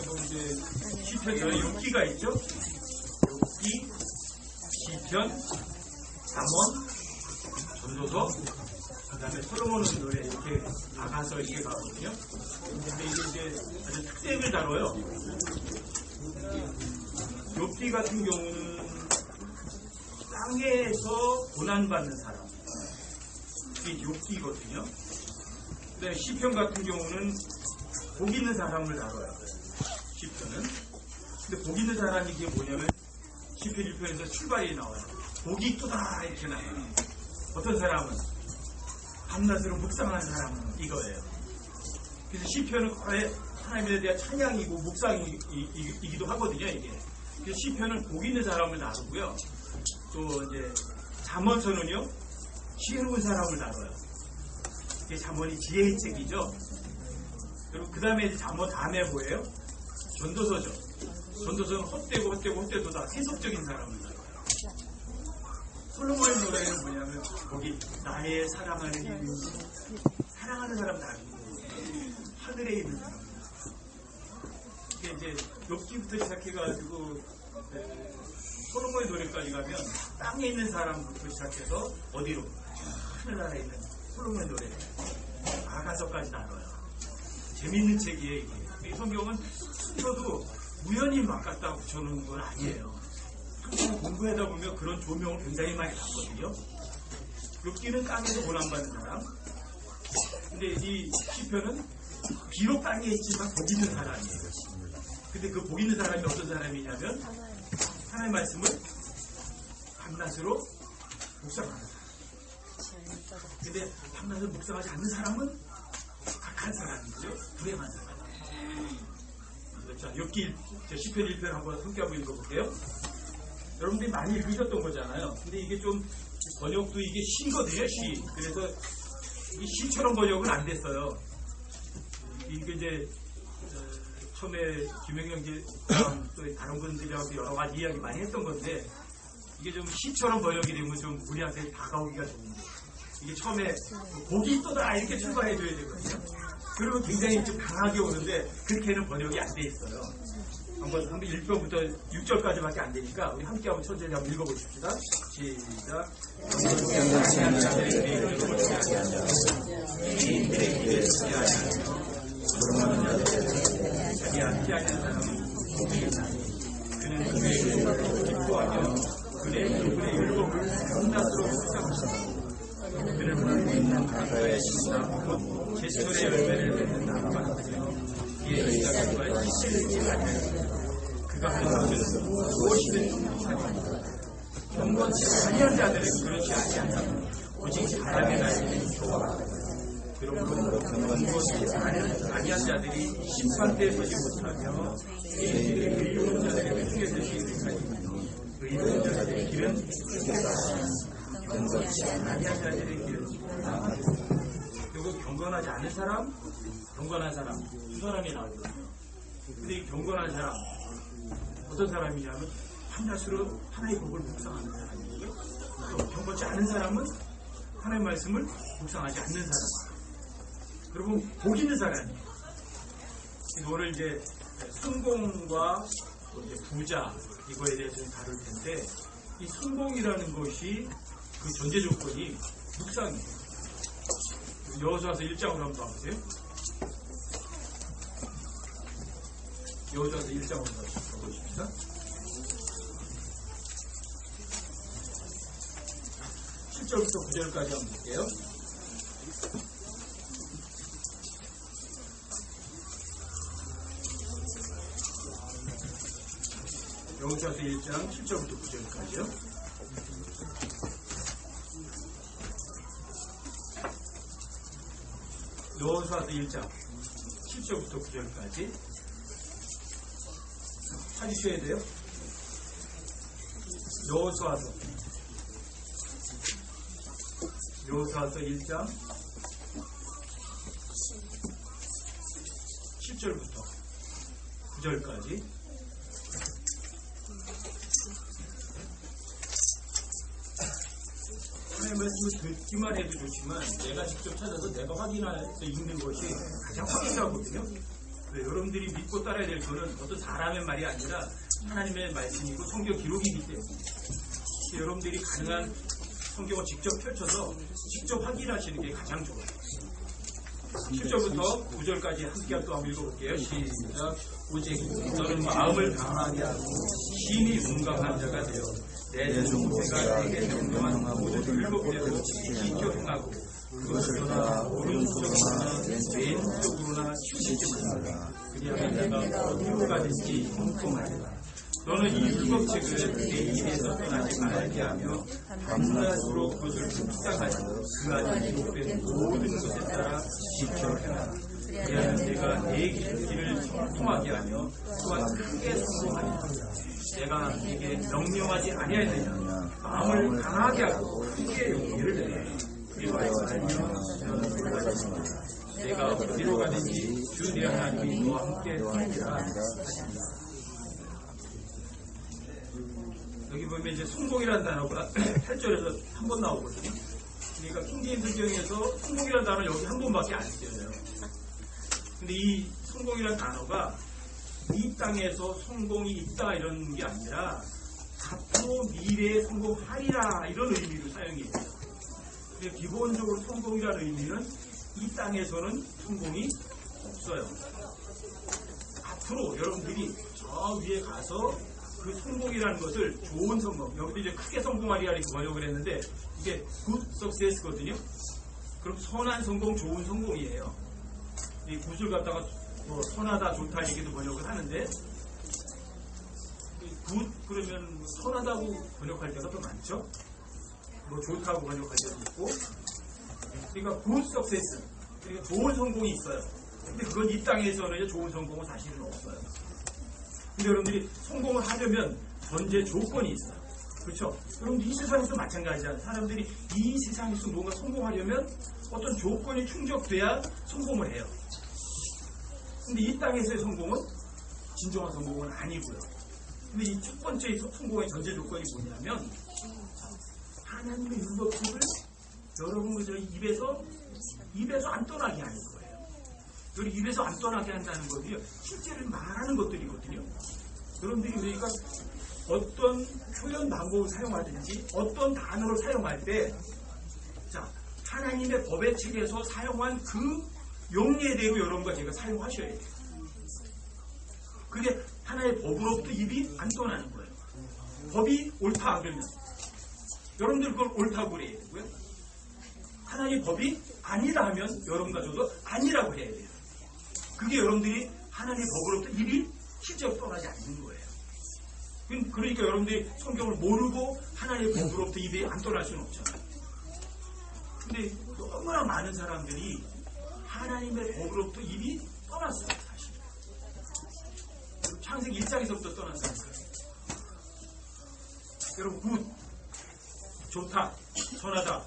보면 이제 시편 여기 6기가 있죠. 6기, 시편, 잠언, 전도서, 그다음에 솔로몬의 노래 이렇게 나가서 이게 가거든요. 근데 이게 이제 아주 특색을 다뤄요. 6기 같은 경우는 땅에서 고난받는 사람, 이게 6기거든요. 그다음에 시편 같은 경우는 복 있는 사람을 다뤄요. 시편은. 근데 복 있는 사람이 이게 뭐냐면 시편 1편에서 출발이 나와요. 복이 있도다 이렇게 나와요. 어떤 사람은 밤낮으로 묵상하는 사람은 이거예요. 그래서 시편은 하나님에 대한 찬양이고 묵상이기도 하거든요. 이게. 그래서 시편은 복 있는 사람을 다루고요. 또 이제 잠언서는요 지혜로운 사람을 다뤄요. 이게 잠언이 지혜의 책이죠. 그리고 그 다음에 잠언 다음에 뭐예요? 전도서죠. 전도서는 헛되고 다 세속적인 사람을 다뤄요. 솔로몬의 노래는 뭐냐면 거기 나의 사랑하는 이름, 사랑하는 사람 다루고 하늘에 있는 사람. 이게 이제 욥기부터 시작해가지고 솔로몬의 노래까지 가면 땅에 있는 사람부터 시작해서 어디로? 하늘나라에 있는 솔로몬의 노래 아가서까지 다뤄요. 재밌는 책이에요. 이게. 이 성경은 순서도 우연히 막 갖다 붙여놓은 건 아니에요. 항상 공부하다 보면 그런 조명을 굉장히 많이 받거든요. 욥기는 땅에서 고난받는 사람. 근데 이 시편은 비록 땅에 있지만 복 있는 사람이에요. 근데 그 복 있는 사람이 어떤 사람이냐면 하나님의 말씀을 밤낮으로 묵상하는 사람. 근데 밤낮으로 묵상하지 않는 사람은 악한 사람이죠. 불행한 사람. 자, 욥기 시편 1편 한번 함께 한번 읽어볼게요. 여러분들이 많이 읽으셨던 거잖아요. 근데 이게 좀 번역도 이게 시거든요. 시. 그래서 이 시처럼 번역은 안 됐어요. 이게 이제 처음에 김영경 또 다른 분들하고 여러 가지 이야기 많이 했던 건데 이게 좀 시처럼 번역이 되면 좀 우리한테 다가오기가 좋은데 이게 처음에 복이 있도다 이렇게 출발해줘야 되거든요. 그러면 굉장히 좀 강하게 오는데 그렇게는 번역이 안 돼 있어요. 한번 1편부터 6절까지밖에 안 되니까 우리 함께 한번 천천히 한번 읽어보십시다. 시작. 자기 피하는 사람은 복이 있나니 그는 그의 율법을 기뻐하며 그의 율법을 밤낮으로 묵상하시고 그를 물고 있는 강가에 심나 제철의 열매를 맺는 나무가 같으며 이에 의자가 씨를 잃지 아니하리라. 그가 하는 것은 무엇이든 정직하니라. 경건치 아니한 자들은 그렇지 아니하나 오직 사람의 날에는 좋아하라. 그러므로 경건치 아니한 자들이 심판대에 서지 못하며 의로운 자들의 중에 서지 못하니 의로운 자들의 길은 경건치 아니한 자들의 길은 결국 경건하지 않은 사람, 경건한 사람 두 사람이 나오거든요. 근데 이 경건한 사람 어떤 사람이냐면 밤낮으로 하나의 법을 묵상하는 사람이고요. 또 경건치 않은 사람은 하나의 말씀을 묵상하지 않는 사람. 여러분 복 있는 사람이에요. 오늘 이제 순공과 이제 부자 이거에 대해서 좀 다룰 텐데 이 순공이라는 것이 그 전제 조건이 묵상이에요. 여호수아서 1장으로 한번 봐보세요. 여호수아서 1장으로 가보십시다. 7절부터 9절까지 한번 볼게요. 여호수아서 1장 7절부터 9절까지요. 여호수아서 1장 7절부터 9절까지 찾으셔야 돼요. 여호수아서 1장 7절부터 9절까지 하나님의 말씀을 듣기만 해도 좋지만 내가 직접 찾아서 내가 확인해서 읽는 것이 가장 확실하거든요. 여러분들이 믿고 따라야 될 거는 어떤 사람의 말이 아니라 하나님의 말씀이고 성경 기록이기 때문에 여러분들이 가능한 성경을 직접 펼쳐서 직접 확인하시는 게 가장 좋아요. 7절부터 9절까지 함께 또 한번 읽어볼게요. 시작. 오직 너는 마음을 강하게 하고 심히 문강한 자가 되어 내 종체가 내게 명령한 모든 7대로 지켜 행하고 그것으로나 오른쪽으로나 왼쪽으로나 치우치지 말라. 그리하면 내가 어디로 가든지 형통하리라. 너는 이 율법책을 내 입에서 떠나지 말게 하며 밤낮으로 그것을 묵상하여 그 안에 기록된 모든 것에 따라 지켜 행하라. 그리하면 내가 내 길을 형통하게 하며 또한 크게 성공하리라. 내가 네게 명령하지 아니하였느냐. 마음을 강하게 하고 크게 용기를 내라. 그리고 하였으며 너는 놀라지마. 내가 어디로 가든지 주 내 하나님이 너와 함께 하리라. 여기 보면 이제 성공이라는 단어가 8절에서 한 번 나오거든요. 그러니까 킹제임스 성경에서 성공이라는 단어 여기 한 번밖에 안 쓰여요. 근데 이 성공이라는 단어가 이 땅에서 성공이 있다 이런 게 아니라 앞으로 미래에 성공하리라 이런 의미로 사용이 돼요. 근데 기본적으로 성공이라는 의미는 이 땅에서는 성공이 없어요. 앞으로 여러분들이 저 위에 가서 그 성공이라는 것을 좋은 성공, 여기도 이제 크게 성공하리라 이렇게 번역을 했는데 이게 good success거든요. 그럼 선한 성공, 좋은 성공이에요. 이 굿을 갖다가 뭐 선하다, 좋다 얘기도 번역을 하는데 굿 그러면 선하다고 번역할 때가 더 많죠. 뭐 좋다고 번역할 때도 있고. 그러니까 good success, 그러니까 좋은 성공이 있어요. 근데 그건 이 땅에서는 좋은 성공은 사실은 없어요. 근데 여러분들이 성공을 하려면 전제 조건이 있어요. 그렇죠? 여러분들 이 세상에서 마찬가지잖아요. 사람들이 이 세상에서 뭔가 성공하려면 어떤 조건이 충족돼야 성공을 해요. 근데 이 땅에서의 성공은 진정한 성공은 아니고요. 근데 이 첫 번째 성공의 전제 조건이 뭐냐면 하나님의 율법책을 여러분 저 입에서 안 떠나게 하는 거예요. 여기 입에서 안 떠나게 한다는 것이요 실제로 말하는 것들이거든요. 여러분들이 그러니까 어떤 표현 방법을 사용하든지 어떤 단어를 사용할 때 자, 하나님의 법의 책에서 사용한 그 용례대로 여러분과 제가 사용하셔야 돼요. 그게 하나의 법으로부터 입이 안 떠나는 거예요. 법이 옳다 그러면 여러분들 그걸 옳다고 그래야 되고요. 하나님의 법이 아니다 하면 여러분과 저도 아니라고 해야 돼요. 그게 여러분들이 하나님의 법으로부터 입이 실제로 떠나지 않는 거예요. 그러니까 여러분들이 성경을 모르고 하나님의 법으로부터 입이 안 떠날 수는 없잖아요. 근데 너무나 많은 사람들이 하나님의 법으로부터 입이 떠났어요, 사실. 창세기 1장에서부터 떠났다니까요. 여러분, 굿, 좋다, 선하다.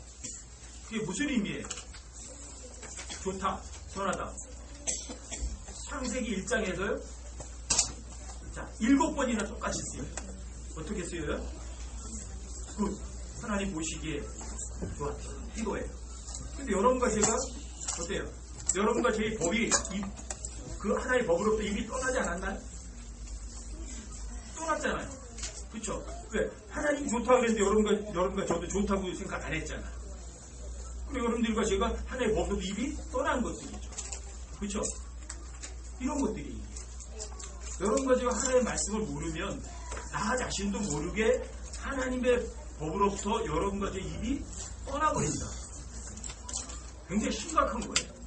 그게 무슨 의미예요? 좋다, 선하다. 창세기 1장에서요. 자, 7번이나 똑같이 쓰여요. 어떻게 쓰여요? 굿, 하나님 보시기에 좋았다, 이거예요. 근데 여러분과 제가 어때요? 여러분과 제 법이 그 하나의 법으로부터 입이 떠나지 않았나요? 떠났잖아요. 그렇죠? 왜? 하나님이 좋다고 그랬는데 여러분과 저도 좋다고 생각 안 했잖아요. 그리고 여러분들과 제가 하나의 법으로부터 입이 떠난 것들이죠. 그렇죠? 이런 것들이 여러분과 제가 하나님의 말씀을 모르면 나 자신도 모르게 하나님의 법으로부터 여러분과 제 입이 떠나버린다. 굉장히 심각한 거예요.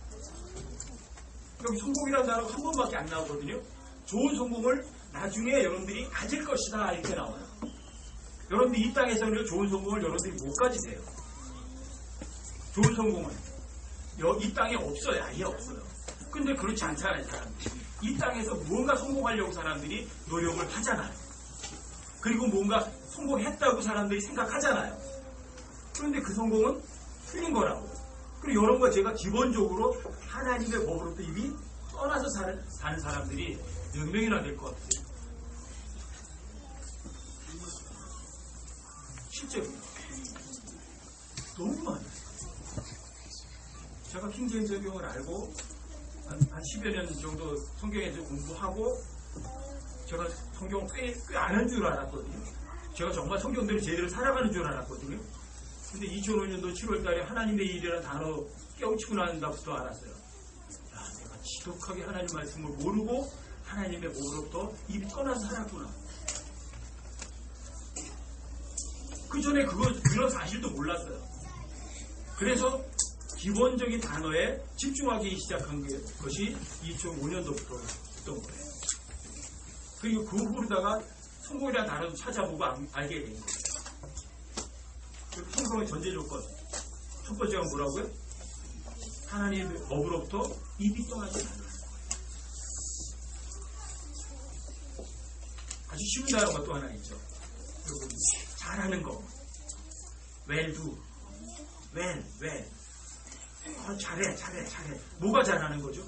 여기 성공이라는 단어가 한 번밖에 안 나오거든요. 좋은 성공을 나중에 여러분들이 가질 것이다 이렇게 나와요. 여러분들이 이 땅에서는 좋은 성공을 여러분들이 못 가지세요. 좋은 성공은 이 땅에 없어요. 아예 없어요. 근데 그렇지 않잖아요, 사람들이. 이 땅에서 무언가 성공하려고 사람들이 노력을 하잖아요. 그리고 뭔가 성공했다고 사람들이 생각하잖아요. 그런데 그 성공은 틀린 거라고. 그리고 여러분과 제가 기본적으로 하나님의 법으로부터 이미 떠나서 사는 사람들이 몇 명이나 될 것 같아요. 실제로 너무 많아요. 제가 킹제임스 성경을 알고 한 10여 년 정도 성경에서 공부하고 제가 성경 꽤 아는 줄 알았거든요. 제가 정말 성경대로 제대로 살아가는 줄 알았거든요. 근데 2005년도 7월 달에 하나님의 일이라는 단어 깨우치고 난 다음부터 알았어요. 야, 내가 지독하게 하나님 말씀을 모르고 하나님의 목으로부터 입이 떠나서 살았구나. 그 전에 그런 사실도 몰랐어요. 그래서 기본적인 단어에 집중하기 시작한 것이 2005년도부터 했던 거예요. 그리고 그 후로다가 성공이라는 단어도 찾아보고 알게 된 거예요. 성공의 전제 조건. 첫 번째가 뭐라고요? 하나님의 법으로부터 입이 떠나지 않는 거예요. 아주 쉬운 단어가 또 하나 있죠. 여러분, 잘하는 거. well do. well. 잘해. 뭐가 잘하는 거죠?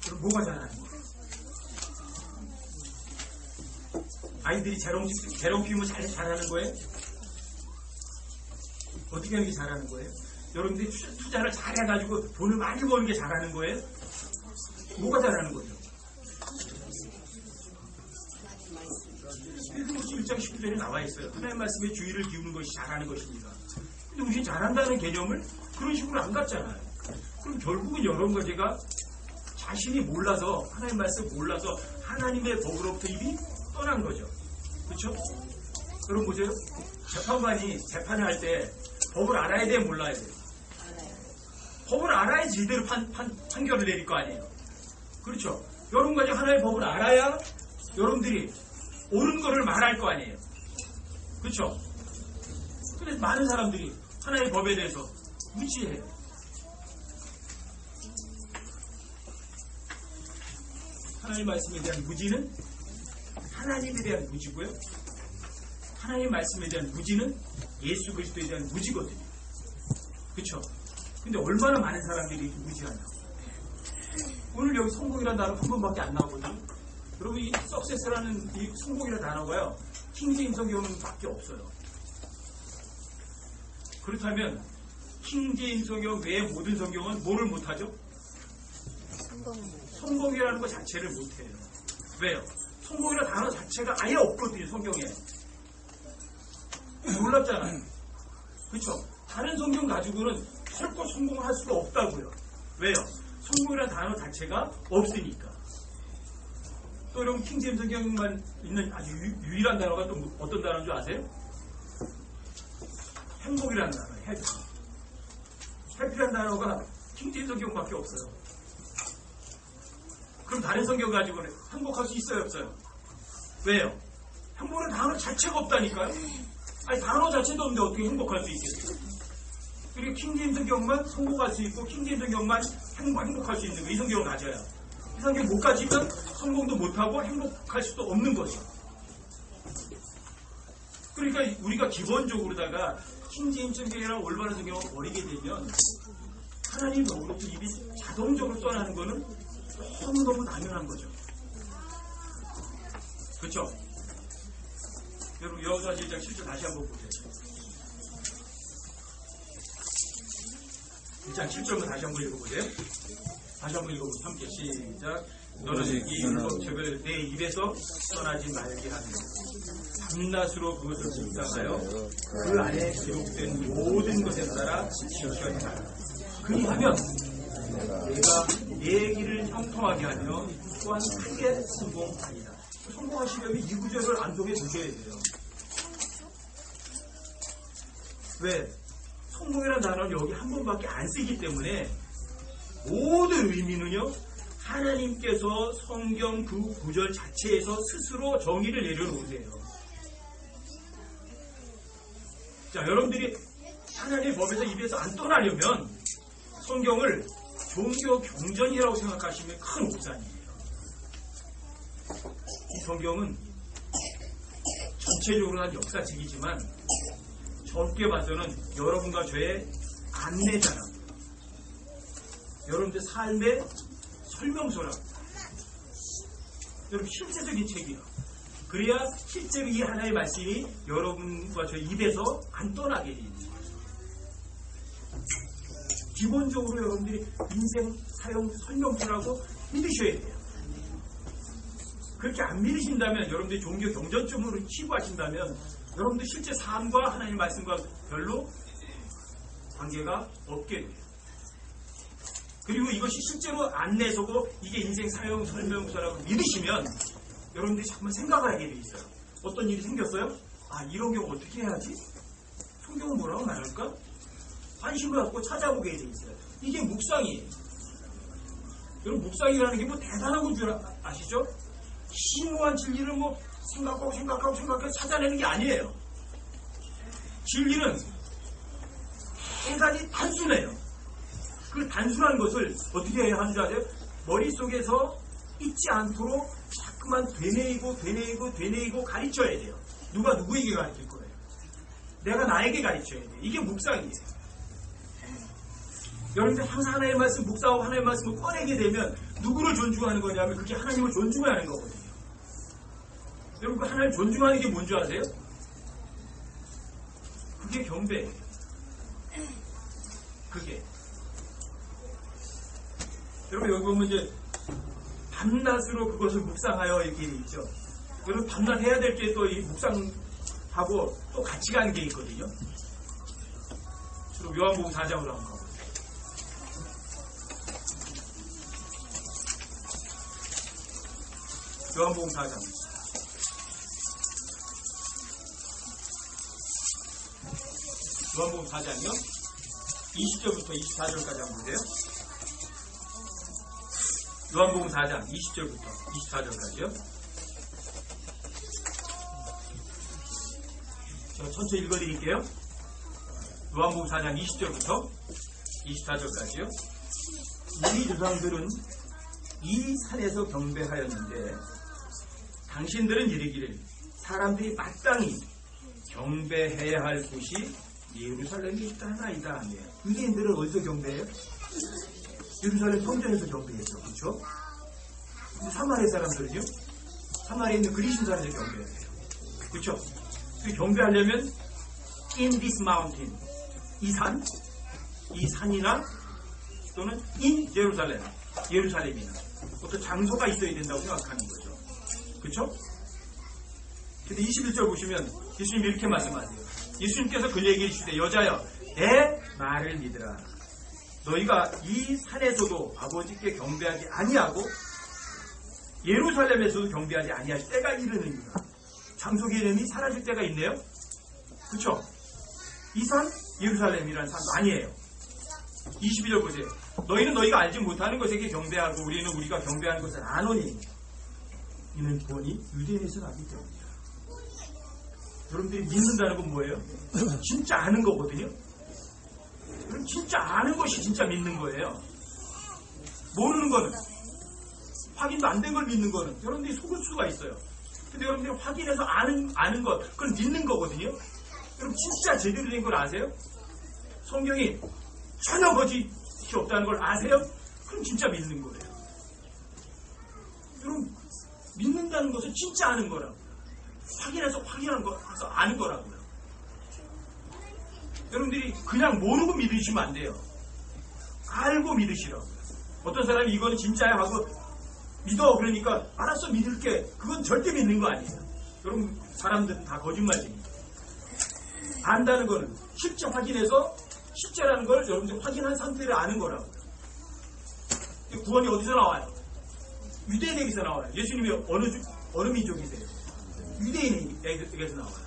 그럼 뭐가 잘하는 거예요? 아이들이 재롱 피우면 잘하는 거예요? 어떻게 하는 게 잘하는 거예요? 여러분들이 투자를 잘해가지고 돈을 많이 버는 게 잘하는 거예요? 뭐가 잘하는 거죠? 1장 19절에 나와 있어요. 하나님 말씀에 주의를 기울이는 것이 잘하는 것입니다. 근데 우리 잘한다는 개념을 그런 식으로 안 갖잖아요. 그럼 결국은 여러분과 제가 자신이 몰라서, 하나님 말씀 몰라서 하나님의 법으로부터 입이 떠난 거죠. 그렇죠? 여러분 보세요. 재판관이 재판을 할 때 법을 알아야 돼요? 몰라야 돼요? 법을 알아야지 제대로 판결을 내릴 거 아니에요. 그렇죠? 여러분과 제가 하나의 법을 알아야 여러분들이 옳은 거를 말할 거 아니에요. 그렇죠? 근데 많은 사람들이 하나의 법에 대해서 무지해요. 하나님 말씀에 대한 무지는 하나님에 대한 무지고요. 하나님 말씀에 대한 무지는 예수 그리스도에 대한 무지거든요. 그렇죠? 근데 얼마나 많은 사람들이 무지하냐고. 오늘 여기 성공이라는 단어 한 번밖에 안 나오거든요. 여러분 이 석세스라는 이 성공이라는 단어가요. 킹제임스 성경은 밖에 없어요. 그렇다면 킹제임스 성경 외의 모든 성경은 뭐를 못하죠? 성공이라는 것 자체를 못해요. 왜요? 성공이라는 단어 자체가 아예 없거든요. 성경에. 놀랍잖아요. 그렇죠? 다른 성경 가지고는 결코 성공할 수가 없다고요. 왜요? 성공이라는 단어 자체가 없으니까. 또 여러분 킹제임스 성경만 있는 아주 유일한 단어가 또 어떤 단어인 줄 아세요? 행복이라는 단어예요. 해피라는 단어가 킹제임스 성경밖에 없어요. 그럼 다른 성경 가지고는 행복할 수 있어요? 없어요? 왜요? 행복은 단어 자체가 없다니까요? 아니 단어 자체도 없는데 어떻게 행복할 수 있겠어요? 그리고 킹제임스 성경만 성공할 수 있고 킹제임스 성경만 행복할 수 있는 거 이 성경을 가져요. 이 성경 못 가지면 성공도 못하고 행복할 수도 없는 거죠. 그러니까 우리가 기본적으로다가 킹제임스 성경이랑 올바른 성경을 버리게 되면 하나님 법으로부터 입이 자동적으로 떠나는 거는 너무너무 당연한 거죠. 그렇죠? 여러분 여호수아 1장 7절 다시 한번 보세요. 1장 7절만 다시 한번 읽어보세요. 다시 한번 읽어보세요. 함께 시작. 너는 이 율법책을 내 입에서 떠나지 말게 하며 밤낮으로 그것을 묵상하여 그 안에 기록된 모든 것에 따라 지켜야 하라. 그리하면 내가 내 길을 형통하게 하며 또한 크게 성공하리라. 성공하시려면 이 구절을 안독에 두셔야 돼요. 왜? 성공이라는 단어는 여기 한 번밖에 안 쓰기 때문에 모든 의미는요 하나님께서 성경 그 구절 자체에서 스스로 정의를 내려놓으세요. 자, 여러분들이 하나님의 법에서 입에서 안 떠나려면 성경을 종교 경전이라고 생각하시면 큰 오산이에요. 이 성경은 전체적으로는 역사책이지만 적게 봐서는 여러분과 저의 안내자라고, 여러분들 삶의 설명서라고, 여러분 실제적인 책이야. 그래야 실제로 이 하나의 말씀이 여러분과 저의 입에서 안 떠나게 됩니다. 기본적으로 여러분들이 인생 사용 설명서라고 믿으셔야 돼요. 그렇게 안 믿으신다면, 여러분들이 종교 경전점으로 치부하신다면 여러분들 실제 삶과 하나님의 말씀과 별로 관계가 없게 돼요. 그리고 이것이 실제로 안내서고 이게 인생 사용 설명서라고 믿으시면 여러분들이 잠깐 생각을 하게 돼 있어요. 어떤 일이 생겼어요? 아, 이런 경우 어떻게 해야지? 성경은 뭐라고 말할까? 관심을 갖고 찾아보게 돼 있어요. 이게 묵상이에요. 여러분, 묵상이라는 게 뭐 대단한 건 줄 아시죠? 심오한 진리를 뭐 생각하고 찾아내는 게 아니에요. 진리는 대단히 단순해요. 그 단순한 것을 어떻게 해야 하는지 아세요? 머릿속에서 잊지 않도록 자꾸만 되뇌이고 가르쳐야 돼요. 누가 누구에게 가르칠 거예요? 내가 나에게 가르쳐야 돼요. 이게 묵상이에요. 여러분들 항상 하나님의 말씀 묵상하고 하나님의 말씀을 꺼내게 되면 누구를 존중하는 거냐면 그게 하나님을 존중하는 거거든요. 여러분, 그 하나님을 존중하는 게 뭔지 아세요? 그게 경배예요. 그게. 여러분, 여기 보면 이제 밤낮으로 그것을 묵상하여 이렇게 있죠. 여러분, 밤낮 해야 될 게 또 이 묵상하고 또 같이 가는 게 있거든요. 그럼 요한복음 4장으로 한번 가보세요. 요한복음 4장. 요한복음 4장이요. 20절부터 24절까지 한번 보세요. 요한복음 4장 20절부터 24절까지요. 제가 천천히 읽어드릴게요. 요한복음 4장 20절부터 24절까지요. 우리 조상들은 이 산에서 경배하였는데 당신들은 이르기를 사람들이 마땅히 경배해야 할 곳이 예루살렘에 있다 하나이다 하며, 유대인들은 어디서 경배해요? 예루살렘 성전에서 경배했죠. 그렇죠? 근데 사마리아 사람들은요? 사마리아에 있는 그리신 산에서 경배해요. 그렇죠? 그 경배하려면 in this mountain, 이 산이나 또는 in 제루살렘, 예루살렘이나 어떤 장소가 있어야 된다고 생각하는 거죠. 그렇죠? 근데 21절 보시면 예수님이 이렇게 말씀하세요. 예수님께서 그에게 이르시되 여자여 내 말을 믿으라. 너희가 이 산에서도 아버지께 경배하지 아니하고 예루살렘에서도 경배하지 아니할 때가 이르느니라. 장소 개념이 사라질 때가 있네요. 그렇죠? 이 산 예루살렘이라는 산도 아니에요. 22절 보세요. 너희는 너희가 알지 못하는 것에게 경배하고 우리는 우리가 경배하는 것을 아노니 이는 구원이 유대인에서 나기 때문이다. 여러분들이 믿는다는 건 뭐예요? 진짜 아는 거거든요. 그럼 진짜 아는 것이 진짜 믿는 거예요. 모르는 거는, 확인도 안 된 걸 믿는 거는 여러분들이 속을 수가 있어요. 근데 여러분들이 확인해서 아는 것, 그건 믿는 거거든요. 여러분 진짜 제대로 된 걸 아세요? 성경이 전혀 거짓이 없다는 걸 아세요? 그럼 진짜 믿는 거예요. 여러분 믿는다는 것은 진짜 아는 거라고. 확인한 거라서 아는 거라고요. 여러분들이 그냥 모르고 믿으시면 안 돼요. 알고 믿으시라고요. 어떤 사람이 이거는 진짜야 하고 믿어 그러니까 알았어 믿을게. 그건 절대 믿는 거 아니에요. 여러분 사람들은 다 거짓말쟁이에요. 안다는 거는 실제 확인해서 실제라는 걸 여러분들 확인한 상태를 아는 거라고요. 구원이 어디서 나와요? 유대인에게서 나와요. 예수님이 어느 민족이세요? 유대인에게서 나와요.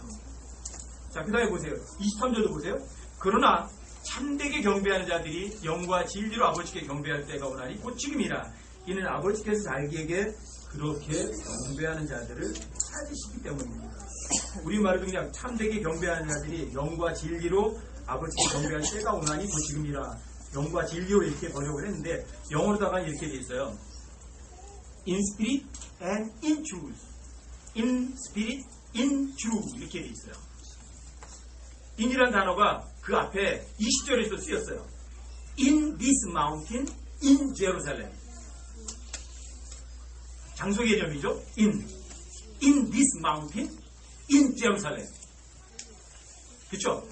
자, 그 다음에 보세요. 23절도 보세요. 그러나 참되게 경배하는 자들이 영과 진리로 아버지께 경배할 때가 오나니 곧 지금이라. 이는 아버지께서 자기에게 그렇게 경배하는 자들을 찾으시기 때문입니다. 우리말로 그냥 참되게 경배하는 자들이 영과 진리로 아버지께 경배할 때가 오나니 곧 지금이라. 영과 진리로 이렇게 번역을 했는데 영어로다가 이렇게 돼 있어요. In spirit and in truth. In spirit, in truth 이렇게 돼 있어요. in이라는 단어가 그 앞에 20절에서 쓰였어요. In this mountain, in Jerusalem. 장소 개념이죠. in this mountain, in Jerusalem. 그쵸?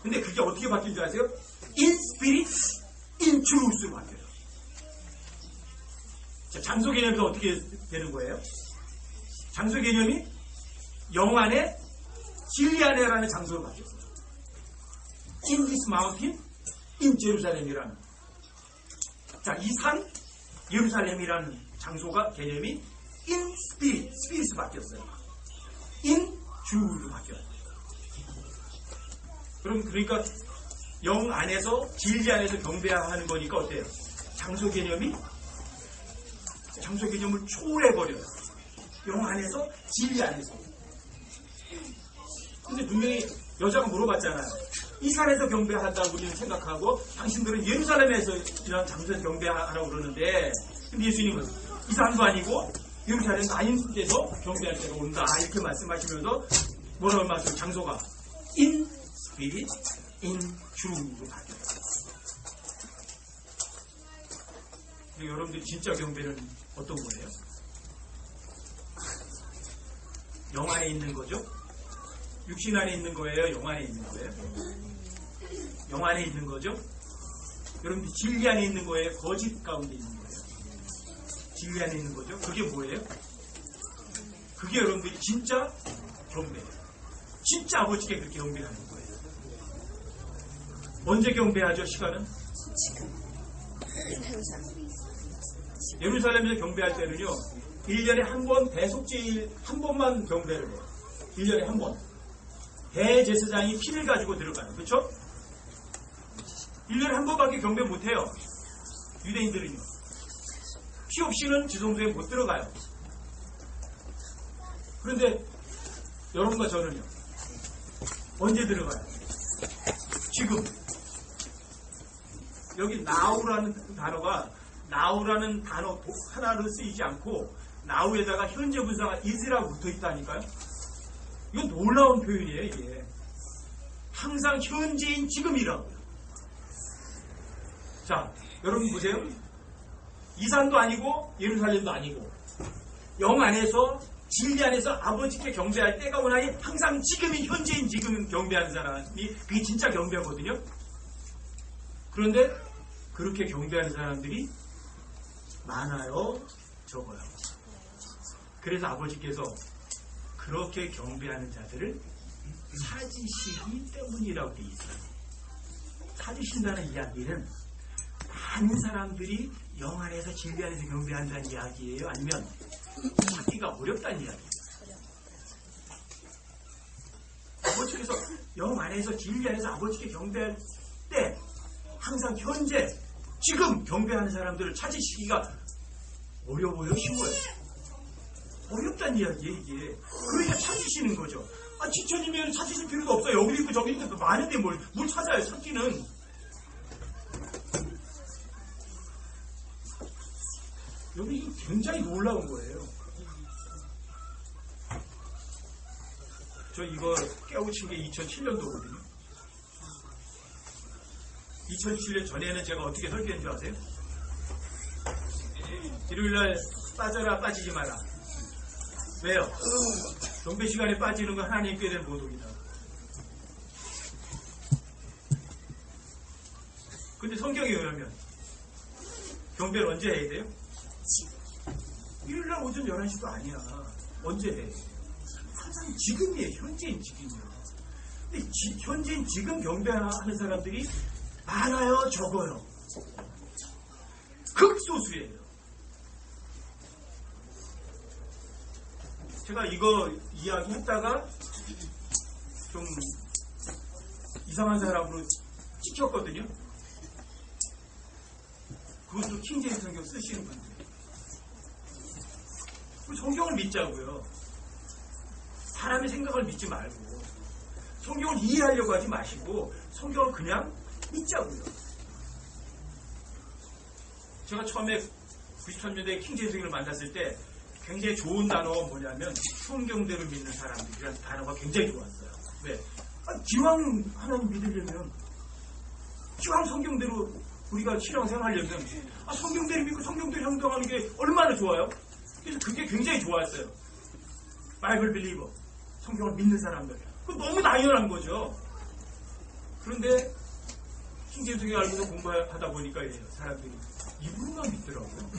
근데 그게 어떻게 바뀐 줄 아세요? In spirit, in truth로 바뀌어요. 자, 장소 개념이 어떻게 되는 거예요? 장소 개념이 영 안에 진리 안에라는 장소로 바뀌었어요. In this mountain, in Jerusalem이라는. 자, 이 산 예루살렘이라는 장소가 개념이 in spirit, spirit로 바뀌었어요. in Jew로 바뀌어요. 그러니까 영 안에서 진리 안에서 경배하는 거니까 어때요? 장소 개념을 초월해버려요. 영 안에서 진리 안에서. 근데 분명히 여자가 물어봤잖아요. 이 산에서 경배한다고 우리는 생각하고 당신들은 예루살렘에서 이런 장소에서 경배하라고 그러는데, 근데 예수님은 이 산도 아니고 예루살렘도 아닌 데서 경배할 때가 온다 이렇게 말씀하시면서 뭐라고 말씀하세요? 장소가 in spirit, in truth로 바뀌어요. 그리고 여러분들 진짜 경배는 어떤 거예요? 영 안에 있는 거죠? 육신 안에 있는 거예요? 영 안에 있는 거예요? 영 안에 있는 거죠? 여러분들 진리 안에 있는 거예요? 거짓 가운데 있는 거예요? 진리 안에 있는 거죠? 그게 뭐예요? 그게 여러분들이 진짜 경배예요. 진짜 아버지께 그렇게 경배하는 거예요. 언제 경배하죠? 시간은? 지금 항상 예루살렘에서 경배할 때는요, 1년에 한 번 대속제일 한 번만 경배를 해요. 1년에 한 번. 대제사장이 피를 가지고 들어가요. 그렇죠? 1년에 한 번밖에 경배 못해요. 유대인들은요. 피 없이는 지성소에 못 들어가요. 그런데 여러분과 저는요. 언제 들어가요? 지금. 여기 now라는 단어가 now라는 단어 하나로 쓰이지 않고 now에다가 현재 분사가 is라고 붙어 있다니까요. 이건 놀라운 표현이에요. 이게 항상 현재인 지금이라고요. 자, 여러분 보세요. 이 산도 아니고 예루살렘도 아니고 영 안에서 진리 안에서 아버지께 경배할 때가 오나니 항상 지금이 현재인 지금 경배하는 사람이 그게 진짜 경배거든요. 그런데 그렇게 경배하는 사람들이 많아요, 적어요. 그래서 아버지께서 그렇게 경배하는 자들을 찾으시기 때문이라고 되어 있어요. 찾으신다는 이야기는 많은 사람들이 영 안에서 진리 안에서 경배한다는 이야기예요? 아니면 찾기가 어렵다는 이야기예요? 아버지께서 영 안에서 진리 안에서 아버지께 경배할 때 항상 현재 지금 경배하는 사람들을 찾으시기가 어려워요? 쉬워요? 어렵다는 이야기예요, 이게. 그러니까 찾으시는 거죠. 아, 지천이면 찾으실 필요도 없어요. 여기 있고 저기 있고 많은데 뭘 찾아요, 찾기는. 여기 굉장히 놀라운 거예요. 저 이거 깨우친 게 2007년도거든요. 2007년 전에는 제가 어떻게 설교한 줄 아세요? 일요일날 빠져라 빠지지 마라. 왜요? 경배 시간에 빠지는 건 하나님께 대한 모독이다. 근데 성경에 의하면 경배를 언제 해야 돼요? 일요일날 오전 11시도 아니야. 언제 해? 항상 지금이에요. 현재인 지금이야. 근데 현재인 지금 경배하는 사람들이 많아요, 적어요? 극소수예요. 제가 이거 이야기했다가 좀 이상한 사람으로 찍혔거든요. 그것도 킹제임스 성경 쓰시는 분들. 성경을 믿자고요. 사람의 생각을 믿지 말고 성경을 이해하려고 하지 마시고 성경을 그냥 믿자고요. 제가 처음에 93년도에 킹제임스를 만났을 때 굉장히 좋은 단어가 뭐냐면 성경대로 믿는 사람들이라는 단어가 굉장히 좋았어요. 왜? 기왕 하나님 믿으려면 기왕 성경대로 우리가 신앙생활하려면 성경대로 믿고 성경대로 행동하는 게 얼마나 좋아요? 그래서 그게 굉장히 좋았어요. 바이블 빌리버, 성경을 믿는 사람들. 그거 너무 당연한 거죠. 그런데 킹제임스 알고서 공부하다 보니까 사람들이 이분만 믿더라고요.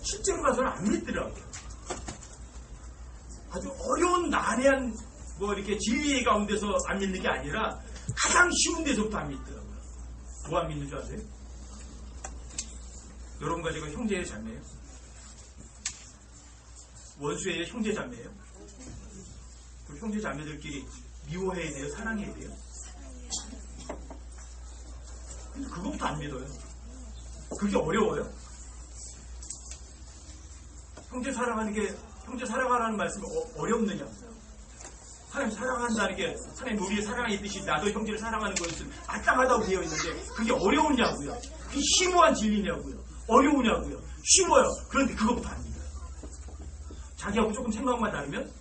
실제로 가서는 안 믿더라고요. 아주 어려운 난해한 뭐 이렇게 진리 가운데서 안 믿는 게 아니라 가장 쉬운 데서부터 안 믿더라고요. 뭐 안 믿는 줄 아세요? 여러분과 제가 형제의 자매예요? 원수의 형제 자매예요? 그 형제 자매들끼리 미워해야 돼요? 사랑해야 돼요? 근데 그것부터 안 믿어요. 그게 어려워요. 형제 사랑하라는 말씀이 어렵느냐고요. 하나님 사랑한다는 게 하나님 우리의 사랑이 있듯이 나도 형제를 사랑하는 것은 마땅하다고 되어 있는데 그게 어려우냐고요. 그게 심오한 진리냐고요. 어려우냐고요. 쉬워요. 그런데 그것부터 안 믿어요. 자기하고 조금 생각만 다르면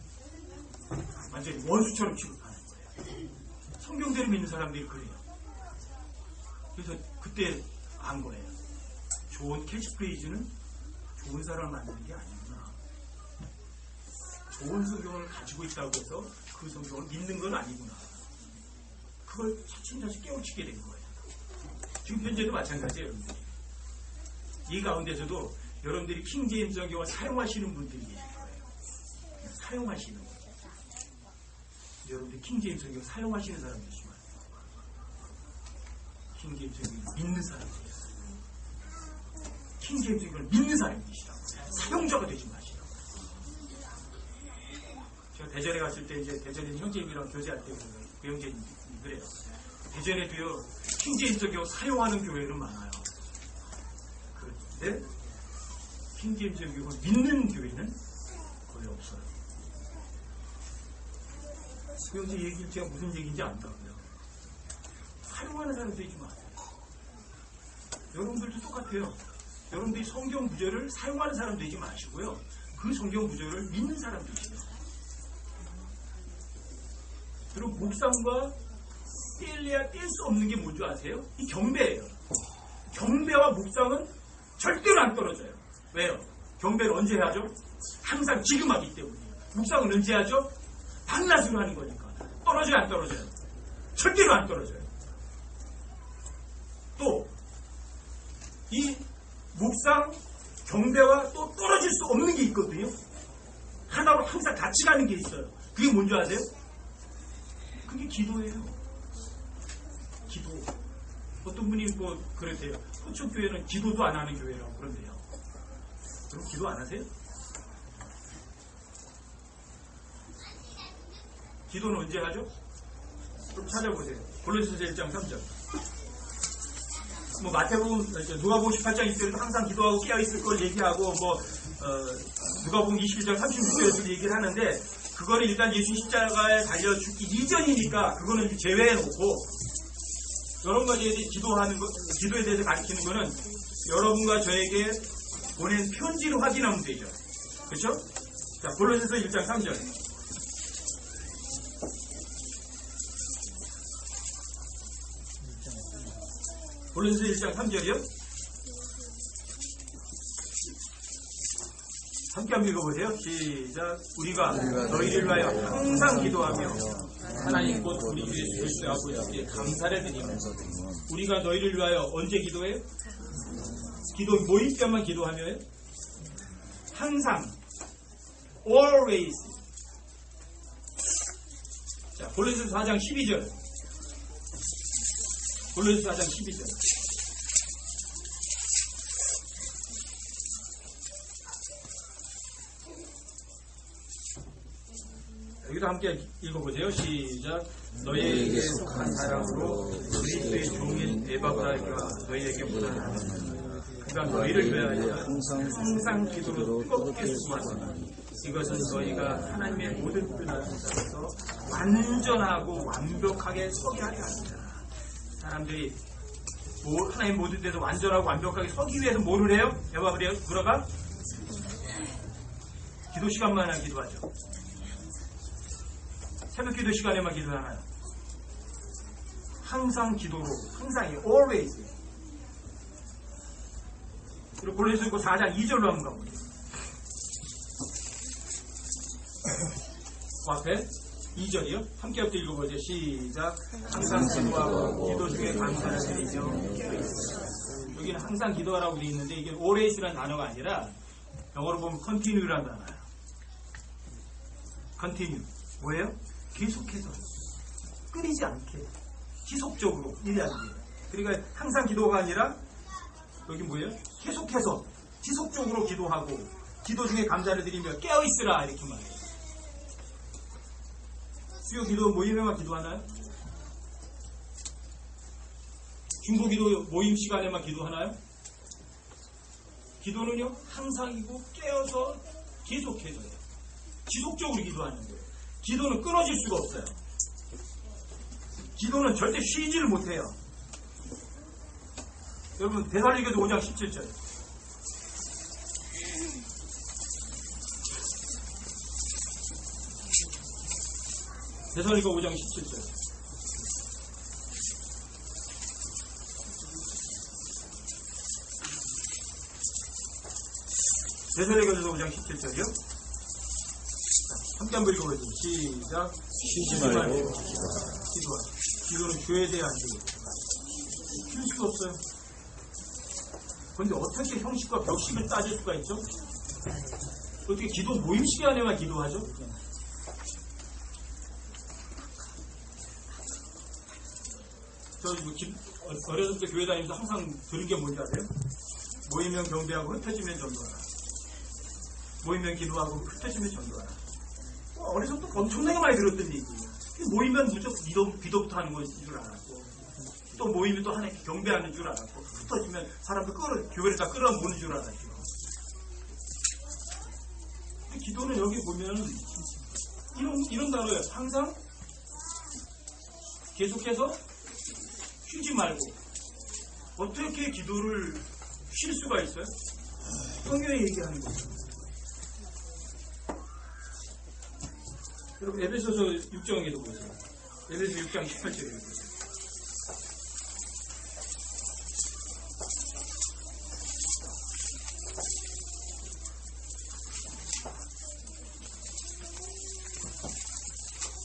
완전히 원수처럼 취급하는 거예요. 성경대로 믿는 사람들이 그래요. 그래서 그때 안 거예요. 좋은 캐치프레이즈는 좋은 사람을 만드는 게 아니구나. 좋은 성경을 가지고 있다고 해서 그 성경을 믿는 건 아니구나. 그걸 차츰차츰 깨우치게 된 거예요. 지금 현재도 마찬가지예요. 여러분들이. 이 가운데서도 여러분들이 킹제임스 성경을 사용하시는 분들이 계실 거예요. 사용하시는 거예요. 여러분들이 킹제임스 성경을 사용하시는 사람들이지만 킹제임스 성경을 믿는 사람들이에요. 킹제임스 성경을 믿는 사람들이시라고. 사용자가 되지 마시라고. 제가 대전에 갔을 때 이제 대전에 형제님이랑 교제할 때 그 형제님이 그래요. 대전에도요 킹제임스 성경 사용하는 교회는 많아요. 그런데 킹제임스 성경을 믿는 교회는 거의 없어요. 그 형제 얘기를 제가 무슨 얘기인지 안다고요. 사용하는 사람들이지 마세요. 여러분들도 똑같아요. 여러분들이 성경 구절을 사용하는 사람 되지 마시고요. 그 성경 구절을 믿는 사람 되시죠. 그리고 묵상과 뗄래야 뗄 수 없는 게 뭔지 아세요? 이 경배예요. 경배와 묵상은 절대로 안 떨어져요. 왜요? 경배를 언제 해야죠? 항상 지금 하기 때문이에요. 묵상은 언제 하죠? 밤낮으로 하는 거니까. 떨어져요, 안 떨어져요? 절대로 안 떨어져요. 또 이 묵상, 경배와 또 떨어질 수 없는 게 있거든요. 하나로 항상 같이 가는 게 있어요. 그게 뭔지 아세요? 그게 기도예요. 기도. 어떤 분이 뭐 그랬대요. 호초교회는 기도도 안 하는 교회라고 그런데요. 그럼 기도 안 하세요? 기도는 언제 하죠? 좀 찾아보세요. 골로새서 1장 3절. 뭐 마태복음, 누가복음 18장 이때도 항상 기도하고 깨어있을 걸 얘기하고 누가복음 21장 36절에도 얘기를 하는데 그거는 일단 예수 십자가에 달려 죽기 이전이니까 그거는 제외해놓고 여러 가지에 대해 기도에 대해서 가르치는 거는 여러분과 저에게 보낸 편지로 확인하면 되죠. 그렇죠? 자, 골로새서 1장 3절. 골로새서 1장 3절이요? 함께 한번 읽어보세요. 시작. 우리가 너희를 위하여 항상 기도하며 하나님 곧 우리 주 예수 그리스도 아버지께 감사를 드리면서 우리가 너희를 위하여 언제 기도해요? 기도 모임 때만 기도하며요? 항상 always. 자, 골로새서 4장 12절. 골로새서 4장 12절. 여기도 함께 읽어보세요. 시작. 너희에게 속한 사랑으로 그리스도의 종인 에바브라가 너희에게 보내는 그가 너희를 위하여 항상 기도로 뜨겁게 수고하노니 이것은 너희가 하나님의 모든 뜻을 따라서 완전하고 완벽하게 서게 하려 합니다. 사람들이 하나님 모든 데서 완전하고 완벽하게 서기 위해서 뭐를 해요? 에바브라가 기도 시간만 기도하죠. 새벽 기도 시간에만 기도하나요? 항상 기도로, 항상이 always. 그리고 골로새서 4장 2절로 한번 가보세요. 그 앞에 2절이요? 함께부터 읽어보죠. 시작. 항상 기도하고 기도 중에 감사를 드리며. 여기는 항상 기도하라고 되어 있는데 이게 always라는 단어가 아니라 영어로 보면 continue라는 단어예요. continue. 뭐예요? 계속해서. 끊이지 않게. 지속적으로. 일하는 게. 그러니까 항상 기도가 아니라 여기 뭐예요? 계속해서 지속적으로 기도하고 기도 중에 감사를 드리며 깨어있으라 이렇게 말해요. 수요 기도 모임에만 기도하나요? 중보 기도 모임 시간에만 기도하나요? 기도는요 항상이고 깨어서 계속해서요. 지속적으로 기도하는 거예요. 기도는 끊어질 수가 없어요. 기도는 절대 쉬지를 못해요. 여러분 데살로니가서 5장 17절 데살로니가 5장 17절 데살로니가서 5장 17절이요? 함께 한번 읽어보죠. 시작. 쉬지 말고 기도하라. 기도는 교회에 대한 기도. 쉴 수가 없어요. 그런데 어떻게 형식과 격식을 따질 수가 있죠? 어떻게 기도 모임 시간에만 기도하죠? 저 어렸을 때 교회 다니면서 항상 들은 게 뭔지 아세요? 모이면 경배하고 흩어지면 전도하라. 모이면 기도하고 흩어지면 전도하라. 어렸을 때 엄청나게 많이 들었던 얘기예요. 모이면 무조건 기도부터 하는 건 줄 알았고 또 모이면 또 하나님께 경배하는 줄 알았고 흩어지면 사람들 교회를 다 끌어모으는 줄 알았죠. 근데 기도는 여기 보면 이런 단어예요. 항상 계속해서 쉬지 말고. 어떻게 기도를 쉴 수가 있어요? 성경에 얘기하는 거죠. 여러분 에베소서 6장에도 보세요. 에베소 6장 18절에 보세요.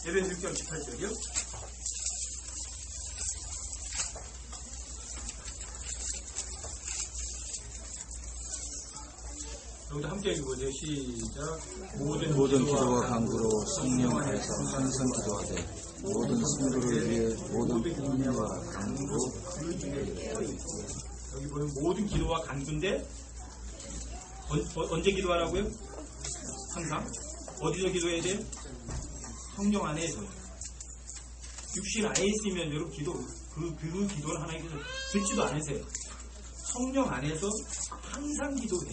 에베소 6장 18절이요? 여기도 함께 읽어보세요. 시작. 모든 기도와 간구로 성령 안에서 항상 기도하되 모든 성도를 위해 모든 인내와 간구로 여기 보면 모든 기도와 간구인데 언제 기도하라고요? 항상. 어디서 기도해야 돼요? 성령 안에서요. 육신 안에 있으면 여러분 그 기도를 하나님께서 듣지도 않으세요. 성령 안에서 항상 기도해요.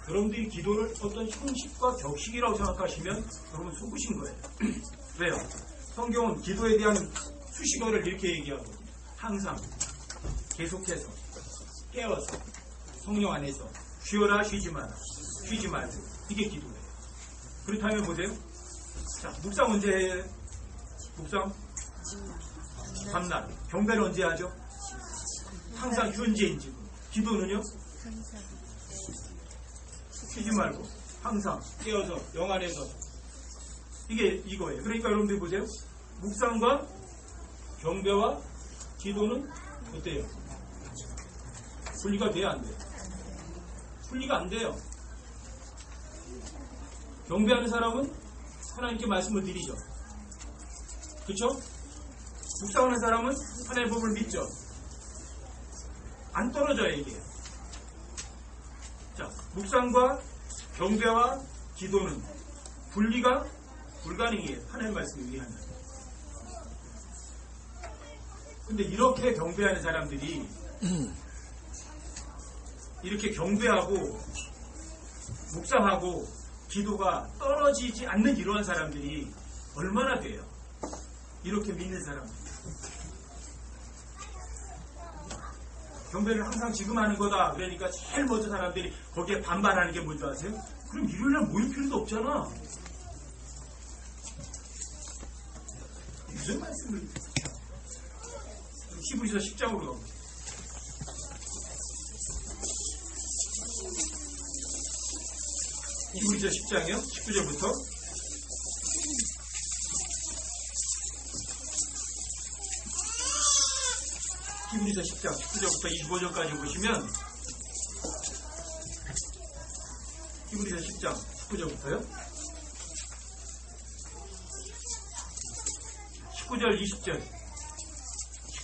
여러분들이 기도를 어떤 형식과 격식이라고 생각하시면 여러분 속으신 거예요. 왜요? 성경은 기도에 대한 수식어를 이렇게 얘기하고 항상, 계속해서, 깨어서, 성령 안에서 쉬어라 쉬지 마라, 쉬지 말고 이게 기도예요. 그렇다면 보세요. 자, 묵상 언제 해요? 묵상? 밤낮. 경배를 언제 하죠? 항상 현재인 지금. 기도는요? 쉬지 말고 항상 깨어서 영 안에서 이게 이거예요. 그러니까 여러분들 보세요. 묵상과 경배와 기도는 어때요? 분리가 돼야 안 돼요? 분리가 안 돼요. 경배하는 사람은 하나님께 말씀을 드리죠. 그렇죠? 묵상하는 사람은 하나님의 법을 믿죠. 안 떨어져요 이게. 자, 묵상과 경배와 기도는 분리가 불가능해요. 하나님의 말씀을 위하면. 근데 이렇게 경배하는 사람들이 이렇게 경배하고 묵상하고 기도가 떨어지지 않는 이러한 사람들이 얼마나 돼요? 이렇게 믿는 사람들. 경배를 항상 지금 하는 거다. 그러니까 제일 먼저 사람들이 거기에 반발하는 게 뭔지 아세요? 그럼 일요일날 모일 필요도 없잖아. 무슨 말씀을 히브리서 10장으로 가보세요. 히브리서 10장이요? 19절부터 히브리서 10장 19절부터 25절까지 보시면 히브리서 10장 19절부터요. 19절 20절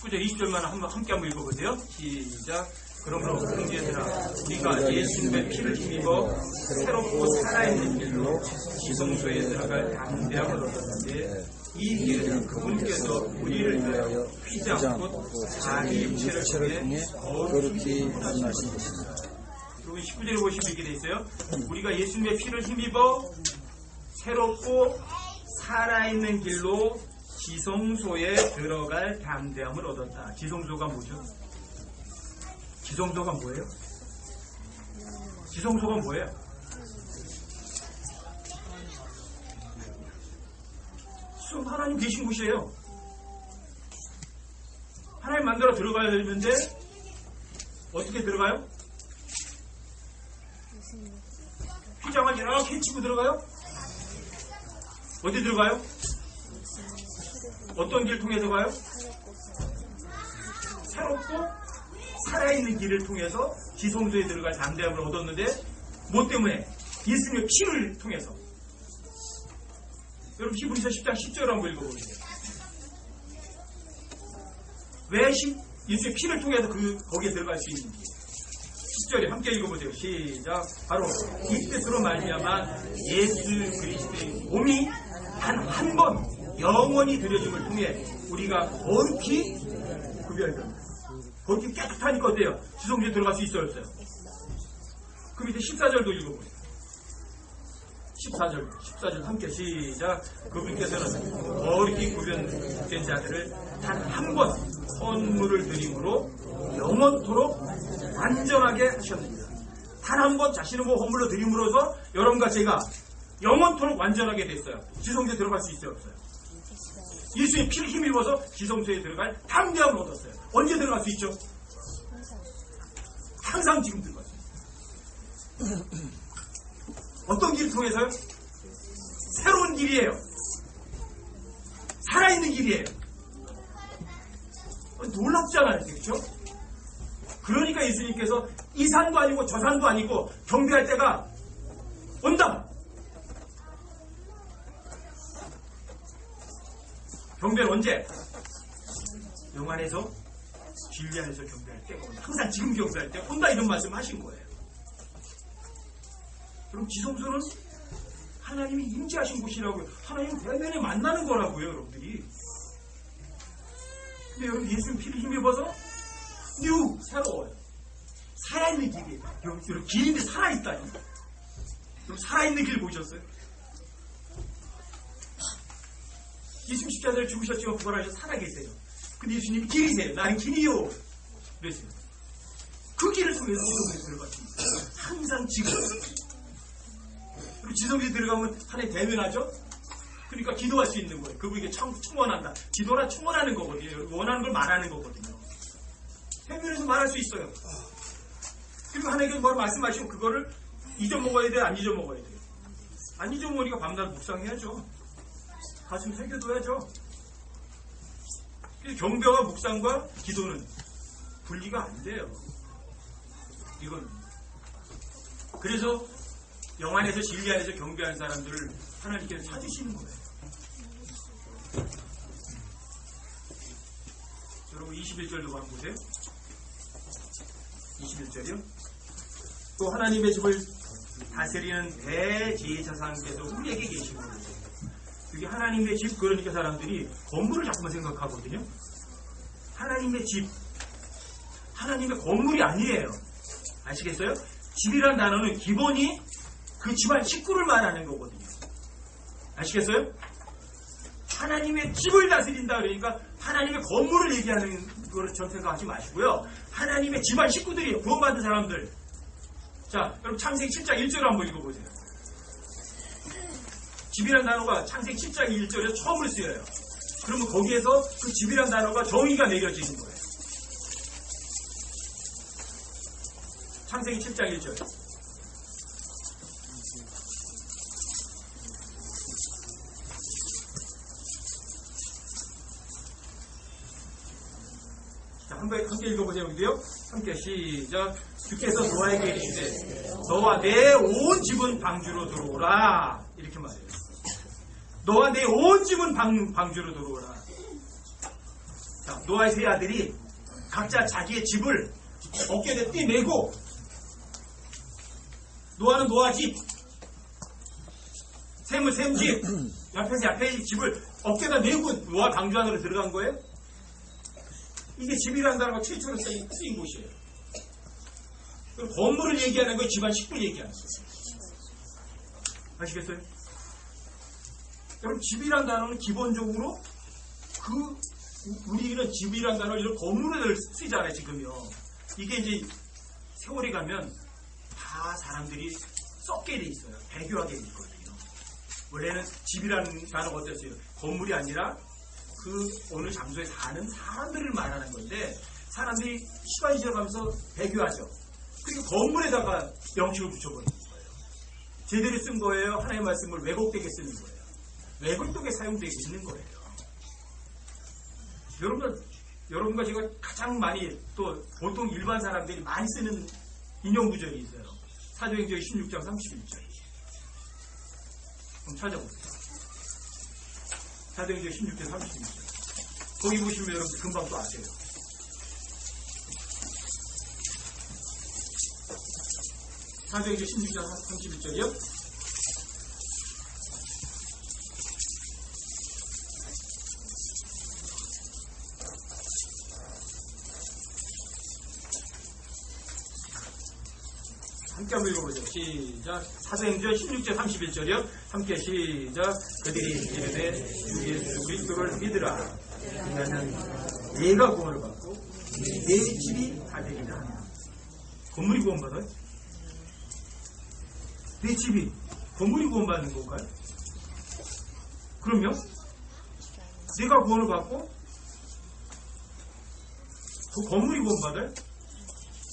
20절만 함께 한번 읽어보세요. 시작. 그러므로 형제들아 우리가 예수님의 피를 힘입어 새롭고 살아있는 길로 지성소에 들어갈 담대함을 얻었는데 이 길은 그분께서 우리를 위하여 휘지 않고 자기 육체를 통해 거룩히 만나신 것입니다. 그리고 19절에 보시면 이렇게 돼 있어요. 우리가 예수님의 피를 힘입어 새롭고 살아있는 길로 지성소에 들어갈 담대함을 얻었다. 지성소가 뭐죠? 지성소가 뭐예요? 지성소가 뭐예요? 하나님 계신 곳이에요. 하나님 만들어 들어가야 되는데 어떻게 들어가요? 휘장을 이렇게 치고 들어가요? 어디 들어가요? 어떤 길 통해서 가요? 새롭고 살아있는 길을 통해서 지성소에 들어갈 담대함을 얻었는데 뭐 때문에? 예수님의 피를 통해서. 여러분 히브리서 10장 10절 한번 읽어보세요. 왜 예수의 피를 통해서 거기에 들어갈 수 있는지 10절에 함께 읽어보세요. 시작. 바로 이 뜻으로 말미암아 예수 그리스도의 몸이 단 한 번 영원히 드려짐을 통해 우리가 거룩히 구별됩니다. 거룩히 깨끗하니까 어때요? 지성소에 들어갈 수 있어요 없어요? 그 밑에 14절도 읽어보세요. 14절 함께 시작. 그분께서는 거룩히 구별된 자들을 단 한 번 헌물을 드림으로 영원토록 완전하게 하셨습니다. 단 한 번 자신의 몸 헌물로 드림으로써 여러분과 제가 영원토록 완전하게 됐어요. 지성소에 들어갈 수 있어요 없어요? 예수의 피를 힘입어서 지성소에 들어갈 담대함을 얻었어요. 언제 들어갈 수 있죠? 항상 지금 들어갈 수 있어요. 어떤 길을 통해서요? 새로운 길이에요. 살아있는 길이에요. 놀랍잖아요. 그렇죠? 그러니까 예수님께서 이 산도 아니고 저 산도 아니고 경배할 때가 온다. 경배는 언제? 영안에서 진리 안에서 경배할 때 온다. 항상 지금 경배할 때 온다 이런 말씀 하신 거예요. 그럼 지성소는 하나님이 임재하신 곳이라고요. 하나님 대면에 만나는 거라고요, 여러분들이. 근데 여러분 예수님 피를 힘입어서 새로워요. 살아있는 길이에요. 여러분 길인데 살아있다니. 여러분 살아있는 길 보셨어요? 예수님 십자가를 죽으셨지만 부활하셔서 살아계세요. 근데 예수님이 길이세요. 나는 길이요. 그랬어요. 그 길을 통해서 지성소에 들어갈 수 있어요. 항상 지금. 그리고 지성소에 들어가면 하나님 대면하죠? 그러니까 기도할 수 있는 거예요. 그분에게 청원한다. 기도라 청원하는 거거든요. 원하는 걸 말하는 거거든요. 대면에서 말할 수 있어요. 그리고 하나님께서 뭘 말씀하시면 그거를 잊어먹어야 돼요? 안 잊어먹어야 돼요? 안 잊어먹으니까 밤낮 묵상해야죠. 가슴 새겨둬야죠. 경배와 묵상과 기도는 분리가 안 돼요. 이거는. 그래서 영안에서 진리 안에서 경배하는 사람들을 하나님께서 찾으시는 거예요. 여러분 21절도 한번 보세요. 21절이요. 또 하나님의 집을 다스리는 대제사장께서 우리에게 계시는 거예요. 그게 하나님의 집, 그러니까 사람들이 건물을 자꾸만 생각하거든요. 하나님의 집, 하나님의 건물이 아니에요. 아시겠어요? 집이란 단어는 기본이 그 집안 식구를 말하는 거거든요. 아시겠어요? 하나님의 집을 다스린다 그러니까 하나님의 건물을 얘기하는 거를 전 생각하지 마시고요. 하나님의 집안 식구들이에요. 구원받은 사람들. 자, 여러분 창세기 7장 1절을 한번 읽어보세요. 집이란 단어가 창세기 7장 1절에 처음으로 쓰여요. 그러면 거기에서 그 집이란 단어가 정의가 내려지는 거예요. 창세기 7장 1절. 자, 함께 함께 읽어보세요. 우리도요. 함께 시작. 주께서 노아에게 이르시되 너와 내 온 집은 방주로 들어오라. 이렇게 말해요. 너와 내 온 집은 방주로 들어오라. 자, 노아의 세 아들이 각자 자기의 집을 어깨에 떼내고, 노아는 노아 집, 샘은 샘 집, 야펫의 집을 어깨에다 내고 노아 방주 안으로 들어간 거예요. 이게 집이라는 단어가 최초로 쓰인 곳이에요. 그리고 건물을 얘기하는 거 집안 식구를 얘기하는 거예요. 아시겠어요? 여러분, 집이란 단어는 기본적으로 우리는 집이란 단어를 이런 건물을 쓰잖아요, 지금요. 이게 이제 세월이 가면 다 사람들이 썩게 돼 있어요. 배교하게 돼 있거든요. 원래는 집이라는 단어가 어땠어요? 건물이 아니라 그 어느 장소에 사는 사람들을 말하는 건데, 사람들이 시간이 지나가면서 배교하죠. 그리고 건물에다가 명칭을 붙여버리는 거예요. 제대로 쓴 거예요? 하나님의 말씀을 왜곡되게 쓰는 거예요? 왜곡되게 사용되고 있는 거예요. 여러분과 제가 가장 많이, 또 보통 일반 사람들이 많이 쓰는 인용 구절이 있어요. 사도행전 16장 31절. 한번 찾아보세요. 사도행전 16장 31절. 거기 보시면 여러분 금방 또 아세요. 사도행전 16장 31절이요. 함께 한번 읽어보죠. 시작. 사도행전 16절 31절이요. 함께 시작. 그들이 이르되 주 예수 그리스도를 믿으라. 그러면 내가 구원을 받고 내 집이 다 되리라. 건물이 구원받아요? 내 집이 건물이 구원받는 건가요? 그럼요. 내가 구원을 받고 그 건물이 구원받아요?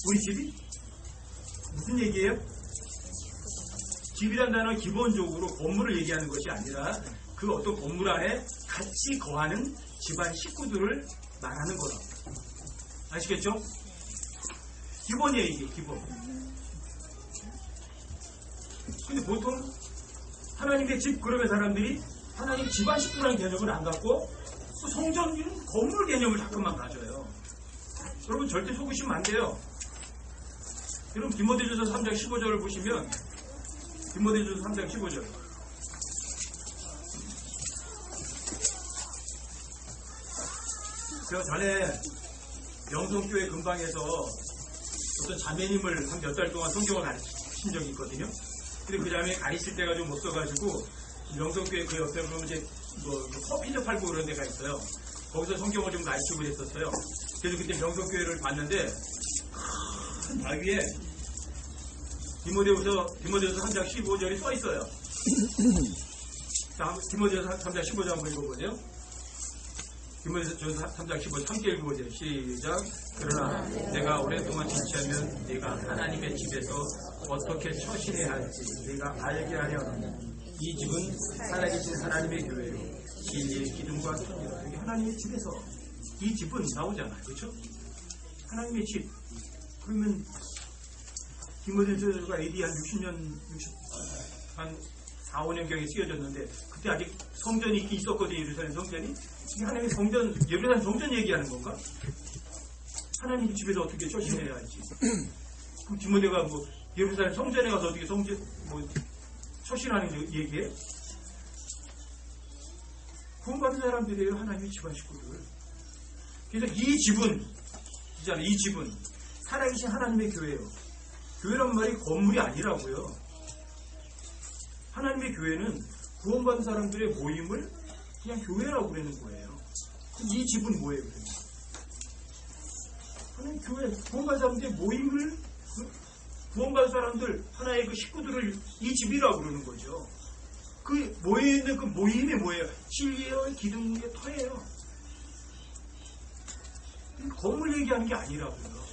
우리 집이? 무슨 얘기예요? 집이란 단어는 기본적으로 건물을 얘기하는 것이 아니라 그 어떤 건물 안에 같이 거하는 집안 식구들을 말하는 거라고. 아시겠죠? 기본이에요, 이게 기본. 근데 보통 하나님의 집 그러면 사람들이 하나님 집안 식구라는 개념을 안 갖고 성전이는 건물 개념을 자꾸만 가져요. 여러분 절대 속으시면 안 돼요. 여러분 디모데전서 3장 15절을 보시면, 디모데전서 3장 15절. 제가 전에 명성교회 근방에서 어떤 자매님을 한 몇 달 동안 성경을 가르친 적이 있거든요. 근데 그 자매 가르칠 때가 좀 없어가지고 명성교회 그 옆에 보면 이제 뭐 커피숍 팔고 그런 데가 있어요. 거기서 성경을 좀 가르치고 그랬었어요. 그래서 그때 명성교회를 봤는데 큰 바위에 디모데후서 3장 15절이 써 있어요. 자, 디모데후서 3장 15절 한번 읽어보세요. 디모데후서 3장 15절 함께 읽어보세요. 시작. 그러나 내가 오랫동안 지체하면 네가 하나님의 집에서 어떻게 처신해야 할지 네가 알게 하려는 이 집은 살아계신 하나님의 교회요 진리의 기둥과 천이라. 여기 하나님의 집에서 이 집은 나오잖아요. 그렇죠? 하나님의 집. 그러면 디모데후서가 AD 한 60년, 한 4, 5년경에 쓰여졌는데 그때 아직 성전이 있긴 있었거든요. 예루살렘 성전이. 이게 하나님의 성전, 예루살렘 성전 얘기하는 건가? 하나님 집에서 어떻게 처신해야 할지. 그럼 디모데가 뭐 예루살렘 성전에 가서 어떻게 처신하는 얘기예요? 구원받은 사람들이에요. 하나님의 집안 식구들. 그래서 이 집은 살아계신 하나님의 교회예요. 교회란 말이 건물이 아니라고요. 하나님의 교회는 구원받은 사람들의 모임을 그냥 교회라고 그러는 거예요. 이 집은 뭐예요? 하나님 교회, 구원받은 사람들의 모임을, 구원받은 사람들, 하나의 그 식구들을 이 집이라고 그러는 거죠. 그 모여있는 그 모임이 뭐예요? 진리의 기둥의 터예요. 건물 얘기하는 게 아니라고요.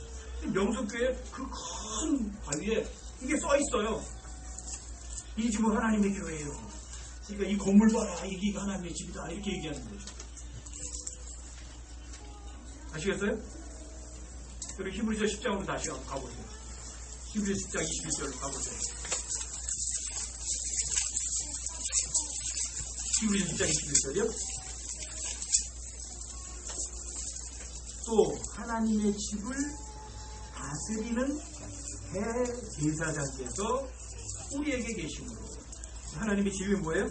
명성교회 그 큰 바위에 이게 써 있어요. 이 집은 하나님의 교회예요. 그러니까 이 건물 봐라, 이게 하나님의 집이다, 이렇게 얘기하는 거죠. 아시겠어요? 그리고 히브리서 10장으로 다시 가보세요. 히브리서 10장 21절로 가보세요. 히브리서 10장 21절이요. 또 하나님의 집을 다스리는 대제사장께서 우리에게 계심으로. 하나님의 집이 뭐예요?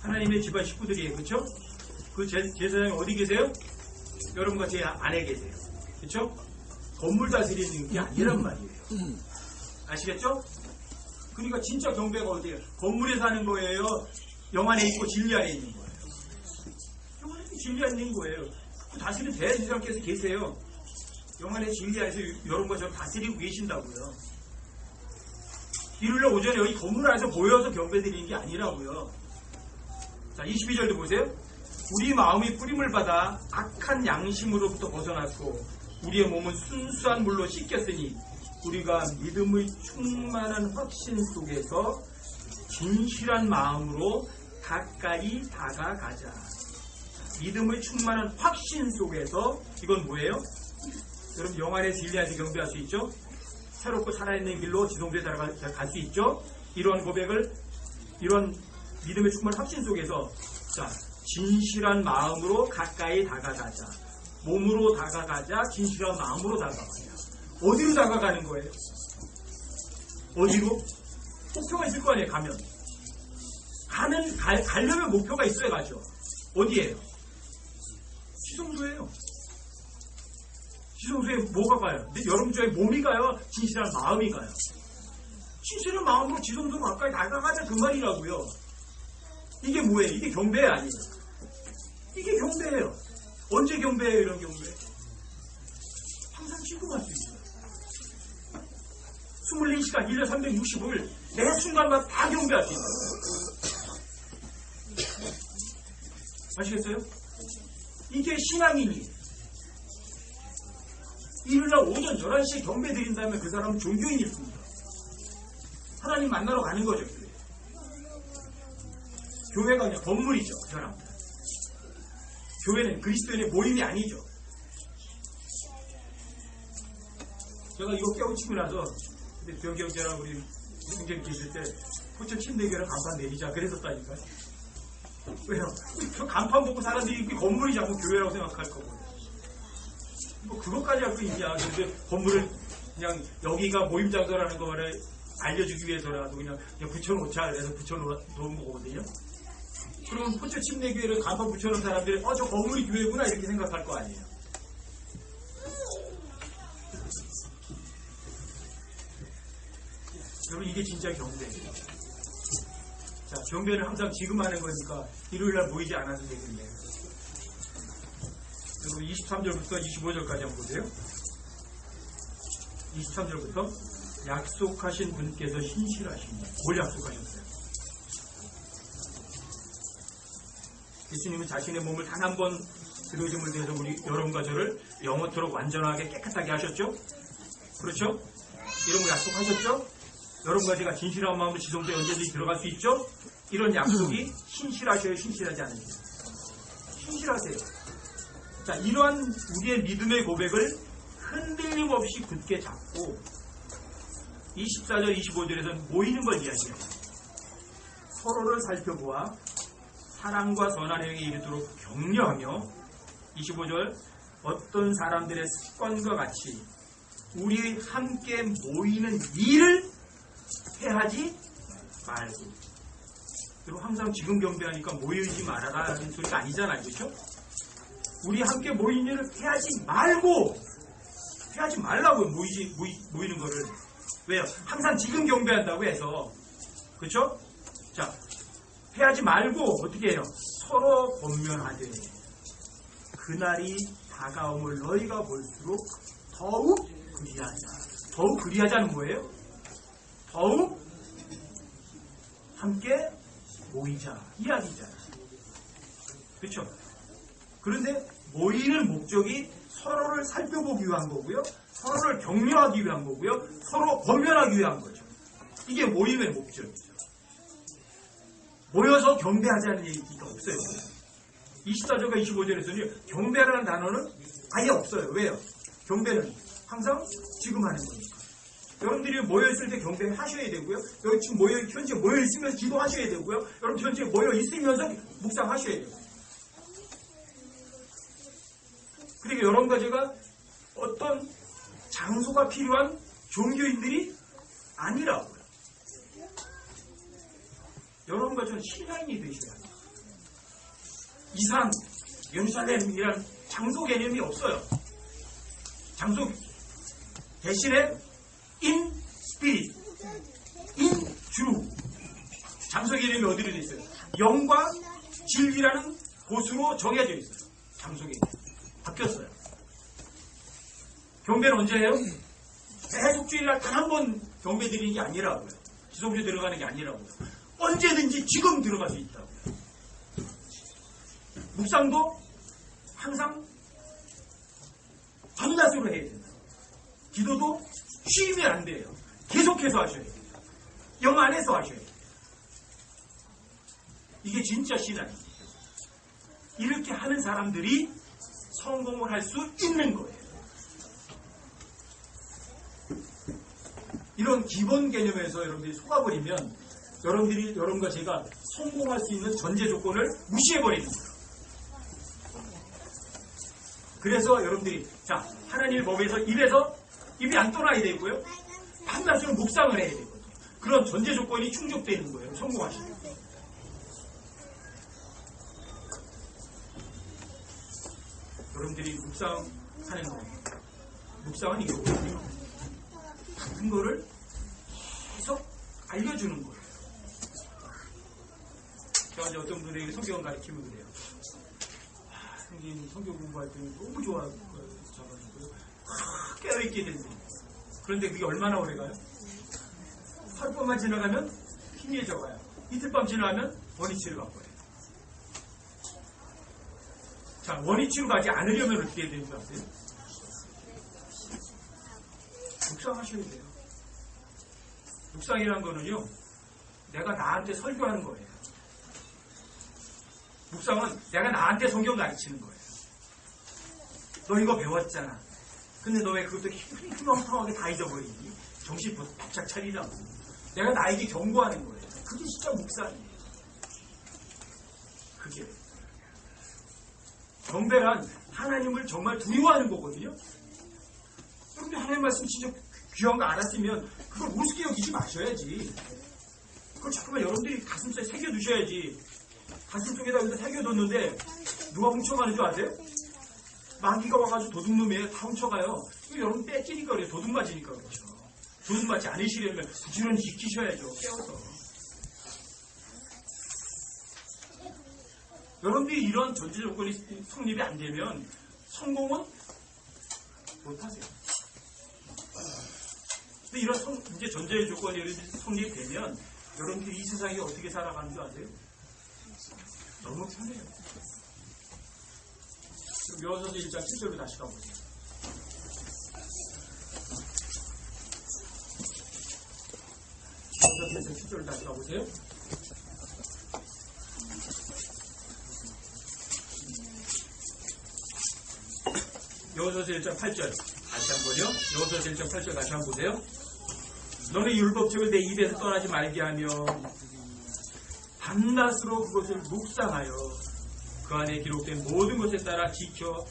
하나님의 집안 식구들이에요. 그렇죠? 그 제사장이 어디 계세요? 여러분과 제 안에 계세요. 그렇죠? 건물 다스리는 게 아니란 말이에요. 아시겠죠? 그러니까 진짜 경배가 어디예요? 건물에 사는 거예요? 영 안에 있고 진리 안에 있는 거예요? 영 안에 진리 안에 있는 거예요. 그 다스리는 대제사장께서 계세요. 영 안에 진리 안에서 여러분과 저를 다스리고 계신다고요. 일요일 오전에 여기 건물 안에서 모여서 경배드리는 게 아니라고요. 자, 22절도 보세요. 우리 마음이 뿌림을 받아 악한 양심으로부터 벗어났고 우리의 몸은 순수한 물로 씻겼으니 우리가 믿음의 충만한 확신 속에서 진실한 마음으로 가까이 다가가자. 믿음의 충만한 확신 속에서, 이건 뭐예요? 여러분 영 안에 진리 안에서 경배할 수 있죠? 새롭고 살아있는 길로 지성소에 갈 수 있죠? 이런 고백을, 이런 믿음의 충만한 확신 속에서, 자, 진실한 마음으로 가까이 다가가자. 몸으로 다가가자. 진실한 마음으로 다가가자. 어디로 다가가는 거예요? 어디로? 목표가 있을 거 아니에요, 가면. 가려면 목표가 있어야 가죠. 어디예요? 지성소예요. 지성소에 뭐가 가요? 여러분 중에 몸이 가요? 진실한 마음이 가요? 진실한 마음으로 지성소 가까이 다가가자 그 말이라고요. 이게 뭐예요? 이게 경배 아니에요. 이게 경배예요. 언제 경배예요? 이런 경배? 항상 지금 할 수 있어요. 24시간 1년 365일 매 순간마다 다 경배할 수 있어요. 아시겠어요? 이게 신앙인이에요. 일요일날 오전 11시에 경배 드린다면 그 사람은 종교인일 뿐이에요. 하나님 만나러 가는 거죠. 교회가 그냥 건물이죠. 그 사람들. 교회는 그리스도인의 모임이 아니죠. 제가 이거 깨우치고 나서 병경제랑 우리 형제 계실 때 포천 침대교회랑 간판 내리자 그랬었다니까요. 왜요? 저 간판 보고 사람들이 건물이 자꾸 교회라고 생각할 거고. 뭐 그것까지 갖고 있냐. 근데 건물을 그냥 여기가 모임 장소라는 거를 알려주기 위해서라도 그냥 붙여놓자 그래서 붙여놓은 거거든요. 그러면 포천 침례교회를 간판 붙여놓은 사람들이 저 건물이 교회구나 이렇게 생각할 거 아니에요. 여러분 이게 진짜 경배예요. 자, 경배는 항상 지금 하는 거니까 일요일날 모이지 않아도 되겠네요. 여러분 23절부터 25절까지 한번 보세요. 23절부터 약속하신 분께서 신실하십니다. 뭘 약속하셨어요? 예수님은 자신의 몸을 단 한 번 들어줌을 대해서 우리 여러분과 저를 영원토록 완전하게 깨끗하게 하셨죠? 그렇죠? 이런 거 약속하셨죠? 여러분과 제가 진실한 마음으로 지성소에 언제든지 들어갈 수 있죠? 이런 약속이 신실하셔요? 신실하지 않으세요? 신실하세요. 자, 이러한 우리의 믿음의 고백을 흔들림 없이 굳게 잡고 24절, 25절에서는 모이는 걸 이야기해요. 서로를 살펴보아 사랑과 선한 행위에 이르도록 격려하며 25절 어떤 사람들의 습관과 같이 우리 함께 모이는 일을 해하지 말고. 그리고 항상 지금 경배하니까 모이지 말아라는 소리가 아니잖아요. 그렇죠? 우리 함께 모이는 일을 해하지 말고 해하지 말라고요. 모이는 거를. 왜요? 항상 지금 경배한다고 해서. 그렇죠? 자, 해하지 말고 어떻게 해요? 서로 권면하되 그날이 다가옴을 너희가 볼수록 더욱 그리하자. 더욱 그리하자는 뭐예요? 더욱 함께 모이자 이야기잖아요. 그렇죠? 그런데 모이는 목적이 서로를 살펴보기 위한 거고요. 서로를 격려하기 위한 거고요. 서로 권면하기 위한 거죠. 이게 모임의 목적이죠. 모여서 경배하자는 얘기가 없어요. 24절과 25절에서는 경배라는 단어는 아예 없어요. 왜요? 경배는 항상 지금 하는 거니까. 여러분들이 모여있을 때 경배를 하셔야 되고요. 여기 지금 현재 모여있으면서 기도하셔야 되고요. 여러분 현재 모여있으면서 묵상하셔야 되고요. 그러니까 여러분과 제가 어떤 장소가 필요한 종교인들이 아니라고요. 여러분과 저는 신앙인이 되셔야 돼요. 이상, 예루살렘이란 장소 개념이 없어요. 장소 대신에 in spirit, in 주. 장소 개념이 어디로 되어 있어요? 영과 진리라는 곳으로 정해져 있어요. 장소 개념. 바뀌었어요. 경배는 언제 해요? 계속 주일날 단 한 번 경배 드리는 게 아니라고요. 기독교 들어가는 게 아니라고요. 언제든지 지금 들어갈 수 있다고요. 묵상도 항상 밤낮으로 해야 된다. 기도도 쉬면 안 돼요. 계속해서 하셔야 돼요. 영 안에서 하셔야 돼요. 이게 진짜 신앙이에요. 이렇게 하는 사람들이 성공을 할 수 있는 거예요. 이런 기본 개념에서 여러분들이 속아버리면 여러분과 제가 성공할 수 있는 전제 조건을 무시해버리는 거예요. 그래서 여러분들이 하나님의 법에서 입이 안 떠나야 되고요. 밤낮으로 묵상을 해야 되거든요. 그런 전제 조건이 충족되는 거예요. 성공하시면. 여러분들이 묵상하는 거예요. 묵상은 이거거든요. 같은 거를 계속 알려주는 거예요. 제가 이제 어떤 분에게 성경을 가르치면 그래요. 선생님 성경 공부할 때 너무 좋아져가지고요. 깨어있게 된다. 그런데 그게 얼마나 오래가요? 하룻밤만 지나가면 희미해져가요. 이틀밤 지나가면 원위치를 바꿔요. 자, 원위치로 가지 않으려면 어떻게 해야 되는 줄 아세요? 묵상하셔야 돼요. 묵상이라는 거는요, 내가 나한테 설교하는 거예요. 묵상은 내가 나한테 성경 가르치는 거예요. 너 이거 배웠잖아. 근데 너 왜 그것도 희망성하게 다 잊어버리니? 정신 바짝 차리라고. 내가 나에게 경고하는 거예요. 그게 진짜 묵상이에요. 그게. 경배란 하나님을 정말 두려워하는 거거든요. 여러분들 하나님 말씀 진짜 귀한 거 알았으면 그걸 우습게 여기지 마셔야지. 그걸 자꾸만 여러분들이 가슴속에 새겨두셔야지. 가슴속에다 여기다 새겨뒀는데 누가 훔쳐가는 줄 아세요? 마귀가 와가지고 도둑놈이에요. 다 훔쳐가요. 여러분 뺏기니까 그래요. 도둑 맞으니까 그렇죠. 도둑 맞지 않으시려면 부지런히 지키셔야죠. 깨워서. 여러분들이 이런 전제 조건이 성립이 안 되면 성공은 못하세요. 근데 이런 이제 전제 조건이 성립되면 여러분들이 이 세상에 어떻게 살아가는 줄 아세요? 너무 편해요. 요한서서 1장 7절로 다시 가보세요. 요한서서 1장 7절로 다시 가보세요. 요한서서 1장 8절 다시 한번요. 요한서서 1장 8절 다시 한번 보세요. 너는 율법책을 내 입에서 떠나지 말게 하며 밤낮으로 그것을 묵상하여 그 안에 기록된 모든 것에 따라 지켜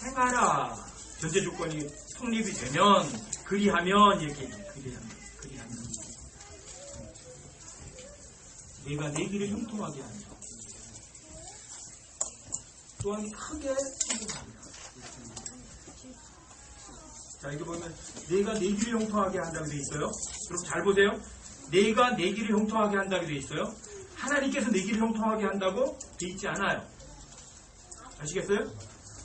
행하라. 전제 조건이 성립이 되면 그리하면 이렇게 그리하면 내가 내 길을 형통하게 하며 또한 크게 행복합니다. 자, 이거 보면 내가 내 길을 형통하게 한다고 되어 있어요. 여러분 잘 보세요. 내가 내 길을 형통하게 한다고 되어 있어요. 하나님께서 내 길을 형통하게 한다고 되어 있지 않아요. 아시겠어요?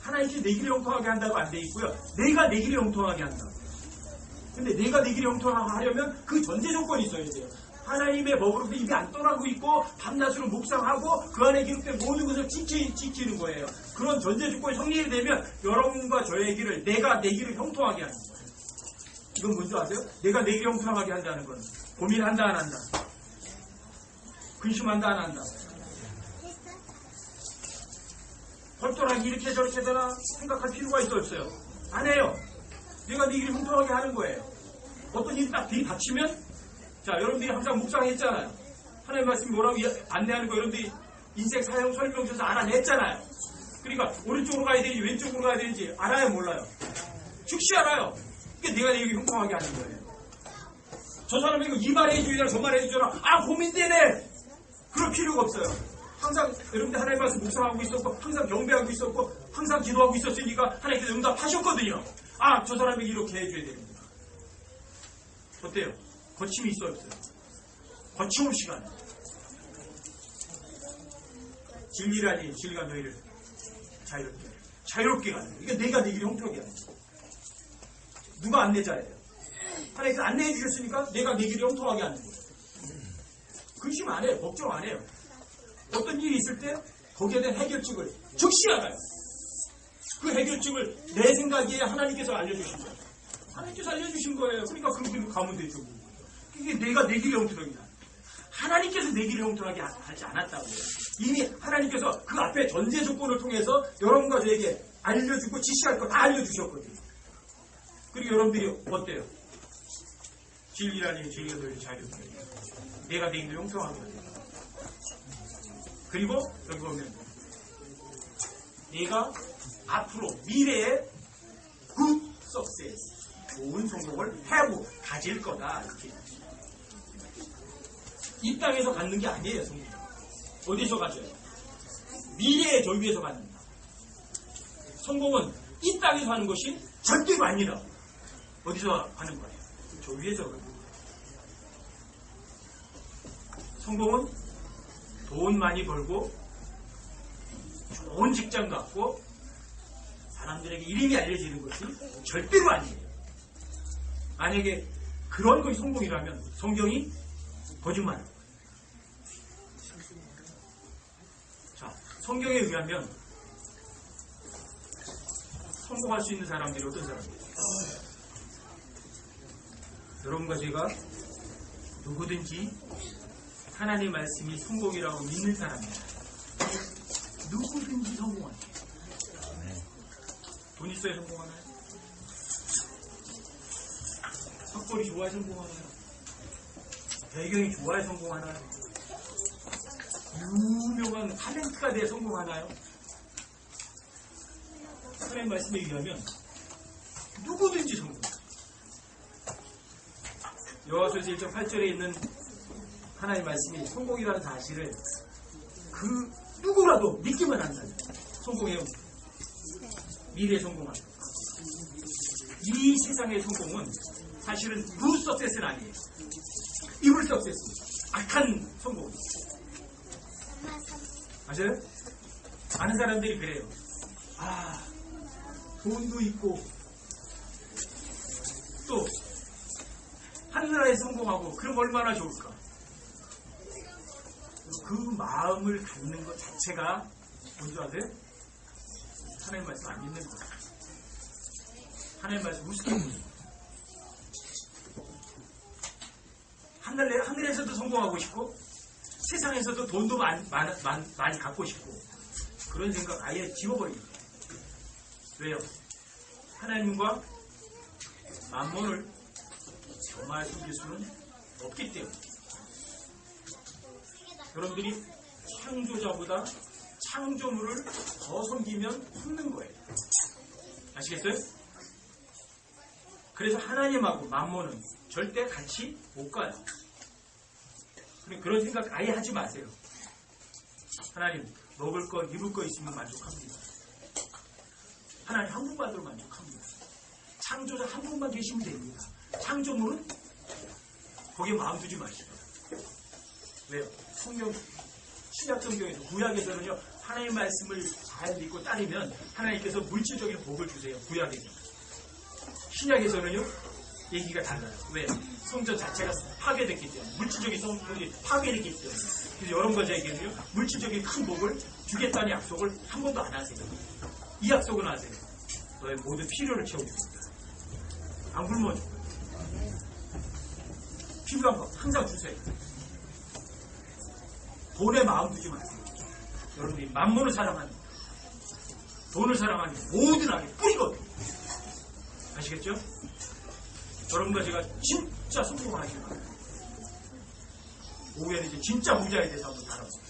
하나님께서 내 길을 형통하게 한다고 안 되어 있고요. 내가 내 길을 형통하게 한다고. 근데 내가 내 길을 형통하게 하려면 그 전제 조건이 있어야 돼요. 하나님의 법으로부터 입이 안 떠나고 있고 밤낮으로 묵상하고 그 안에 기록된 모든 것을 지키는 거예요. 그런 전제 조건이 성립이 되면 여러분과 저의 길을 내가 내 길을 형통하게 하는 거예요. 이건 뭔지 아세요? 내가 내 길을 형통하게 한다는 건 고민한다 안 한다? 근심한다 안 한다? 헐떡하게 이렇게 저렇게 되나 생각할 필요가 있어 없어요? 안 해요. 내가 네 길을 형통하게 하는 거예요. 어떤 일이 딱 들이닥치면, 자, 여러분들이 항상 묵상했잖아요. 하나님 말씀이 뭐라고 안내하는 거 여러분들이 인생 사용 설명서에서 알아냈잖아요. 그러니까 오른쪽으로 가야 되는지 왼쪽으로 가야 되는지 알아요, 몰라요? 즉시 알아요. 그러니까 내가 내 길을 형통하게 하는 거예요. 저 사람이 이거 이 말 해주잖아, 저 말 해주잖아. 아, 고민되네! 그럴 필요가 없어요. 항상 여러분들 하나님 말씀 묵상하고 있었고, 항상 경배하고 있었고, 항상 기도하고 있었으니까 하나님께서 응답하셨거든요. 아, 저 사람이 이렇게 해줘야 됩니다. 어때요? 거침이 있어요, 없어요? 거침없이 가는. 진리라니 진리가 너희를 자유롭게 가는 거예요. 이게 내가 내 길을 형통하게 하는 거예요. 누가 안내자예요? 하나님께서 안내해 주셨으니까 내가 내 길을 형통하게 하는 거예요. 근심 안 해요. 걱정 안 해요. 어떤 일이 있을 때 거기에 대한 해결책을 즉시 알아요. 그 해결책을 내 생각에 하나님께서 알려주신 거예요. 하나님께서 알려주신 거예요. 그러니까 그 길을 가면 되죠. 이게 내가 내 길을 형통하게 하는 거예요. 하나님께서 내 길을 형통하게 하지 않았다고요. 이미 하나님께서 그 앞에 전제 조건을 통해서 여러분과 저에게 알려주고 지시할 거 다 알려주셨거든요. 그리고 여러분들이 어때요? 진리라니 진리가 너희를 자유롭게 해요. 내가 내 길을 형통하게 해요. 그리고 여기 보면 내가 앞으로 미래에 good success, 좋은 성공을 have, 가질 거다. 이렇게. 이 땅에서 갖는 게 아니에요, 성공. 어디서 가져요? 미래의 저위에서 갖는다. 성공은 이 땅에서 하는 것이 절대로 아니라 어디서 하는 거예요? 저 위에서 하는 거예요. 성공은 돈 많이 벌고 좋은 직장 갖고 사람들에게 이름이 알려지는 것이 절대로 아니에요. 만약에 그런 것이 성공이라면 성경이 거짓말을 거예요. 자, 성경에 의하면 성공할 수 있는 사람들이 어떤 사람이에요? 여러분과 제가 누구든지 하나님의 말씀이 성공이라고 믿는 사람입니다. 누구든지 성공하죠. 돈 있어야 성공하나요? 학벌이 좋아야 성공하나요? 배경이 좋아야 성공하나요? 유명한 탤런트가 돼야 성공하나요? 하나님의 말씀에 의하면 누구든지 성공합니다. 여호와서에서 1.8절에 있는 하나님의 말씀이 성공이라는 사실을 그 누구라도 믿기만 한다면 성공해요. 미래에 성공한다. 이 세상의 성공은 사실은 good success는 아니에요. evil success, 악한 성공입니다. 맞아요? 많은 사람들이 그래요. 아, 돈도 있고 또 하늘나라에 성공하고 그럼 얼마나 좋을까? 그 마음을 갖는 것 자체가 뭔지 아세요? 하나님 말씀 안 믿는 거예요. 하나님 말씀 우습게 보는 거예요. 하늘에서도 성공하고 싶고 세상에서도 돈도 많이 갖고 싶고 그런 생각 아예 지워버리는 거예요. 왜요? 하나님과 만몬을 정말 숨길 수는 없기 때문에. 여러분들이 창조자보다 창조물을 더 섬기면 죽는 거예요. 아시겠어요? 그래서 하나님하고 만몬은 절대 같이 못 가요. 그런 생각 아예 하지 마세요. 하나님, 먹을 거, 입을 거 있으면 만족합니다. 하나님 한 분만으로 만족합니다. 창조자 한 분만 계시면 됩니다. 창조물은 거기에 마음 두지 마시고. 왜요? 성경, 신약 성경에서, 구약에서는요, 하나님의 말씀을 잘 믿고 따르면 하나님께서 물질적인 복을 주세요. 구약에서. 신약에서는요, 얘기가 달라요. 왜요? 성전 자체가 파괴됐기 때문에. 물질적인 성전이 파괴됐기 때문에. 그래서 여러분과 저에게는요, 물질적인 큰 복을 주겠다는 약속을 한 번도 안 하세요. 이 약속은 하세요. 너의 모든 필요를 채워주겠다. 안 굶어 줘. 필요한 거 항상 주세요. 돈에 마음 두지 마세요. 여러분이 만몬을 사랑하는 돈을 사랑하는 모든 악의 뿌리거든요. 아시겠죠? 여러분과 제가 진짜 성공하시길 바랍니다. 오후에는 이제 진짜 부자에 대해서 한번 다뤄보세요.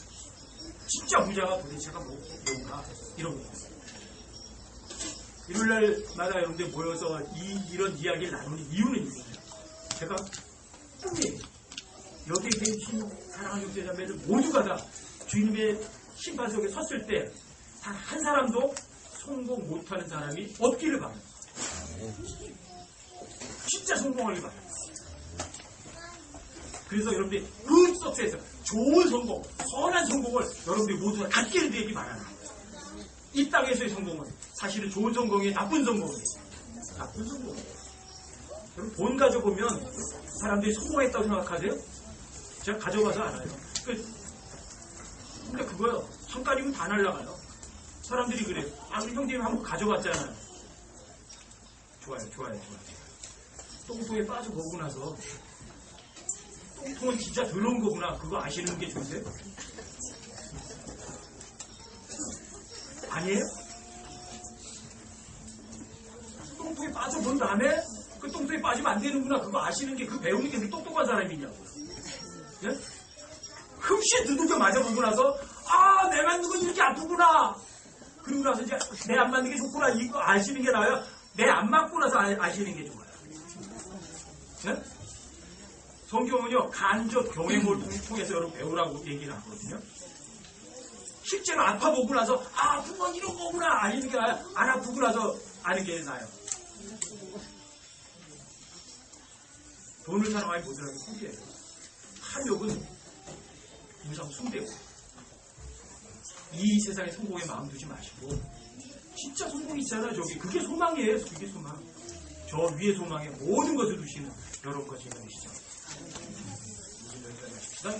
진짜 부자가 도대체가 뭔가 이런 거예요. 일요일날마다 여러분들 모여서 이런 이야기를 나누는 이유는 이거예요. 제가 꿈이 여기에 계신 사랑하는 형제자매들 모두가 다 주님의 심판 속에 섰을 때 단 한 사람도 성공 못하는 사람이 없기를 바랍니다. 진짜 성공하길 바랍니다. 그래서 여러분들이 그 속에서 좋은 성공, 선한 성공을 여러분들이 모두 다 갖기를 되기 바랍니다. 이 땅에서의 성공은 사실은 좋은 성공이 나쁜 성공이에요. 나쁜 성공. 여러분 돈 가져보면 사람들이 성공했다고 생각하세요? 제가 가져가서 알아요. 근데 그거요. 성깔이면 다 날라가요. 사람들이 그래. 아, 우리 형님이 한번 가져갔잖아요. 좋아요. 똥통에 빠져보고 나서 똥통은 진짜 더러운 거구나. 그거 아시는 게 좋으세요? 아니에요? 똥통에 빠져본 다음에 그 똥통에 빠지면 안 되는구나. 그거 아시는 게 그 배우는 게 그 똑똑한 사람이냐고. 예? 흠씨 두들겨 맞아보고 나서 아, 내 맞는 건 이렇게 아프구나. 그리고 나서 이제 내 안 맞는 게 좋구나. 이거 아시는 게 나아요. 내 안 맞고 나서 아시는 게 좋아요. 예? 성경은요, 간접 경험을 통해서 여러분 배우라고 얘기를 하거든요. 실제로 아파보고 나서 아, 아픈 건 이런 거구나. 아시는 게 나아요. 안 아프고 나서 아는 게 나아요. 돈을 사랑하기 모자라는 소리예요. 탐욕은 무상 숭배고 이 세상에 성공에 마음 두지 마시고 진짜 성공이 있잖아요. 저기 그게 소망이에요. 그게 소망. 저 위에 소망에 모든 것을 두시는 여러분과 제가 되시죠. 무슨 여기까지 하십시다.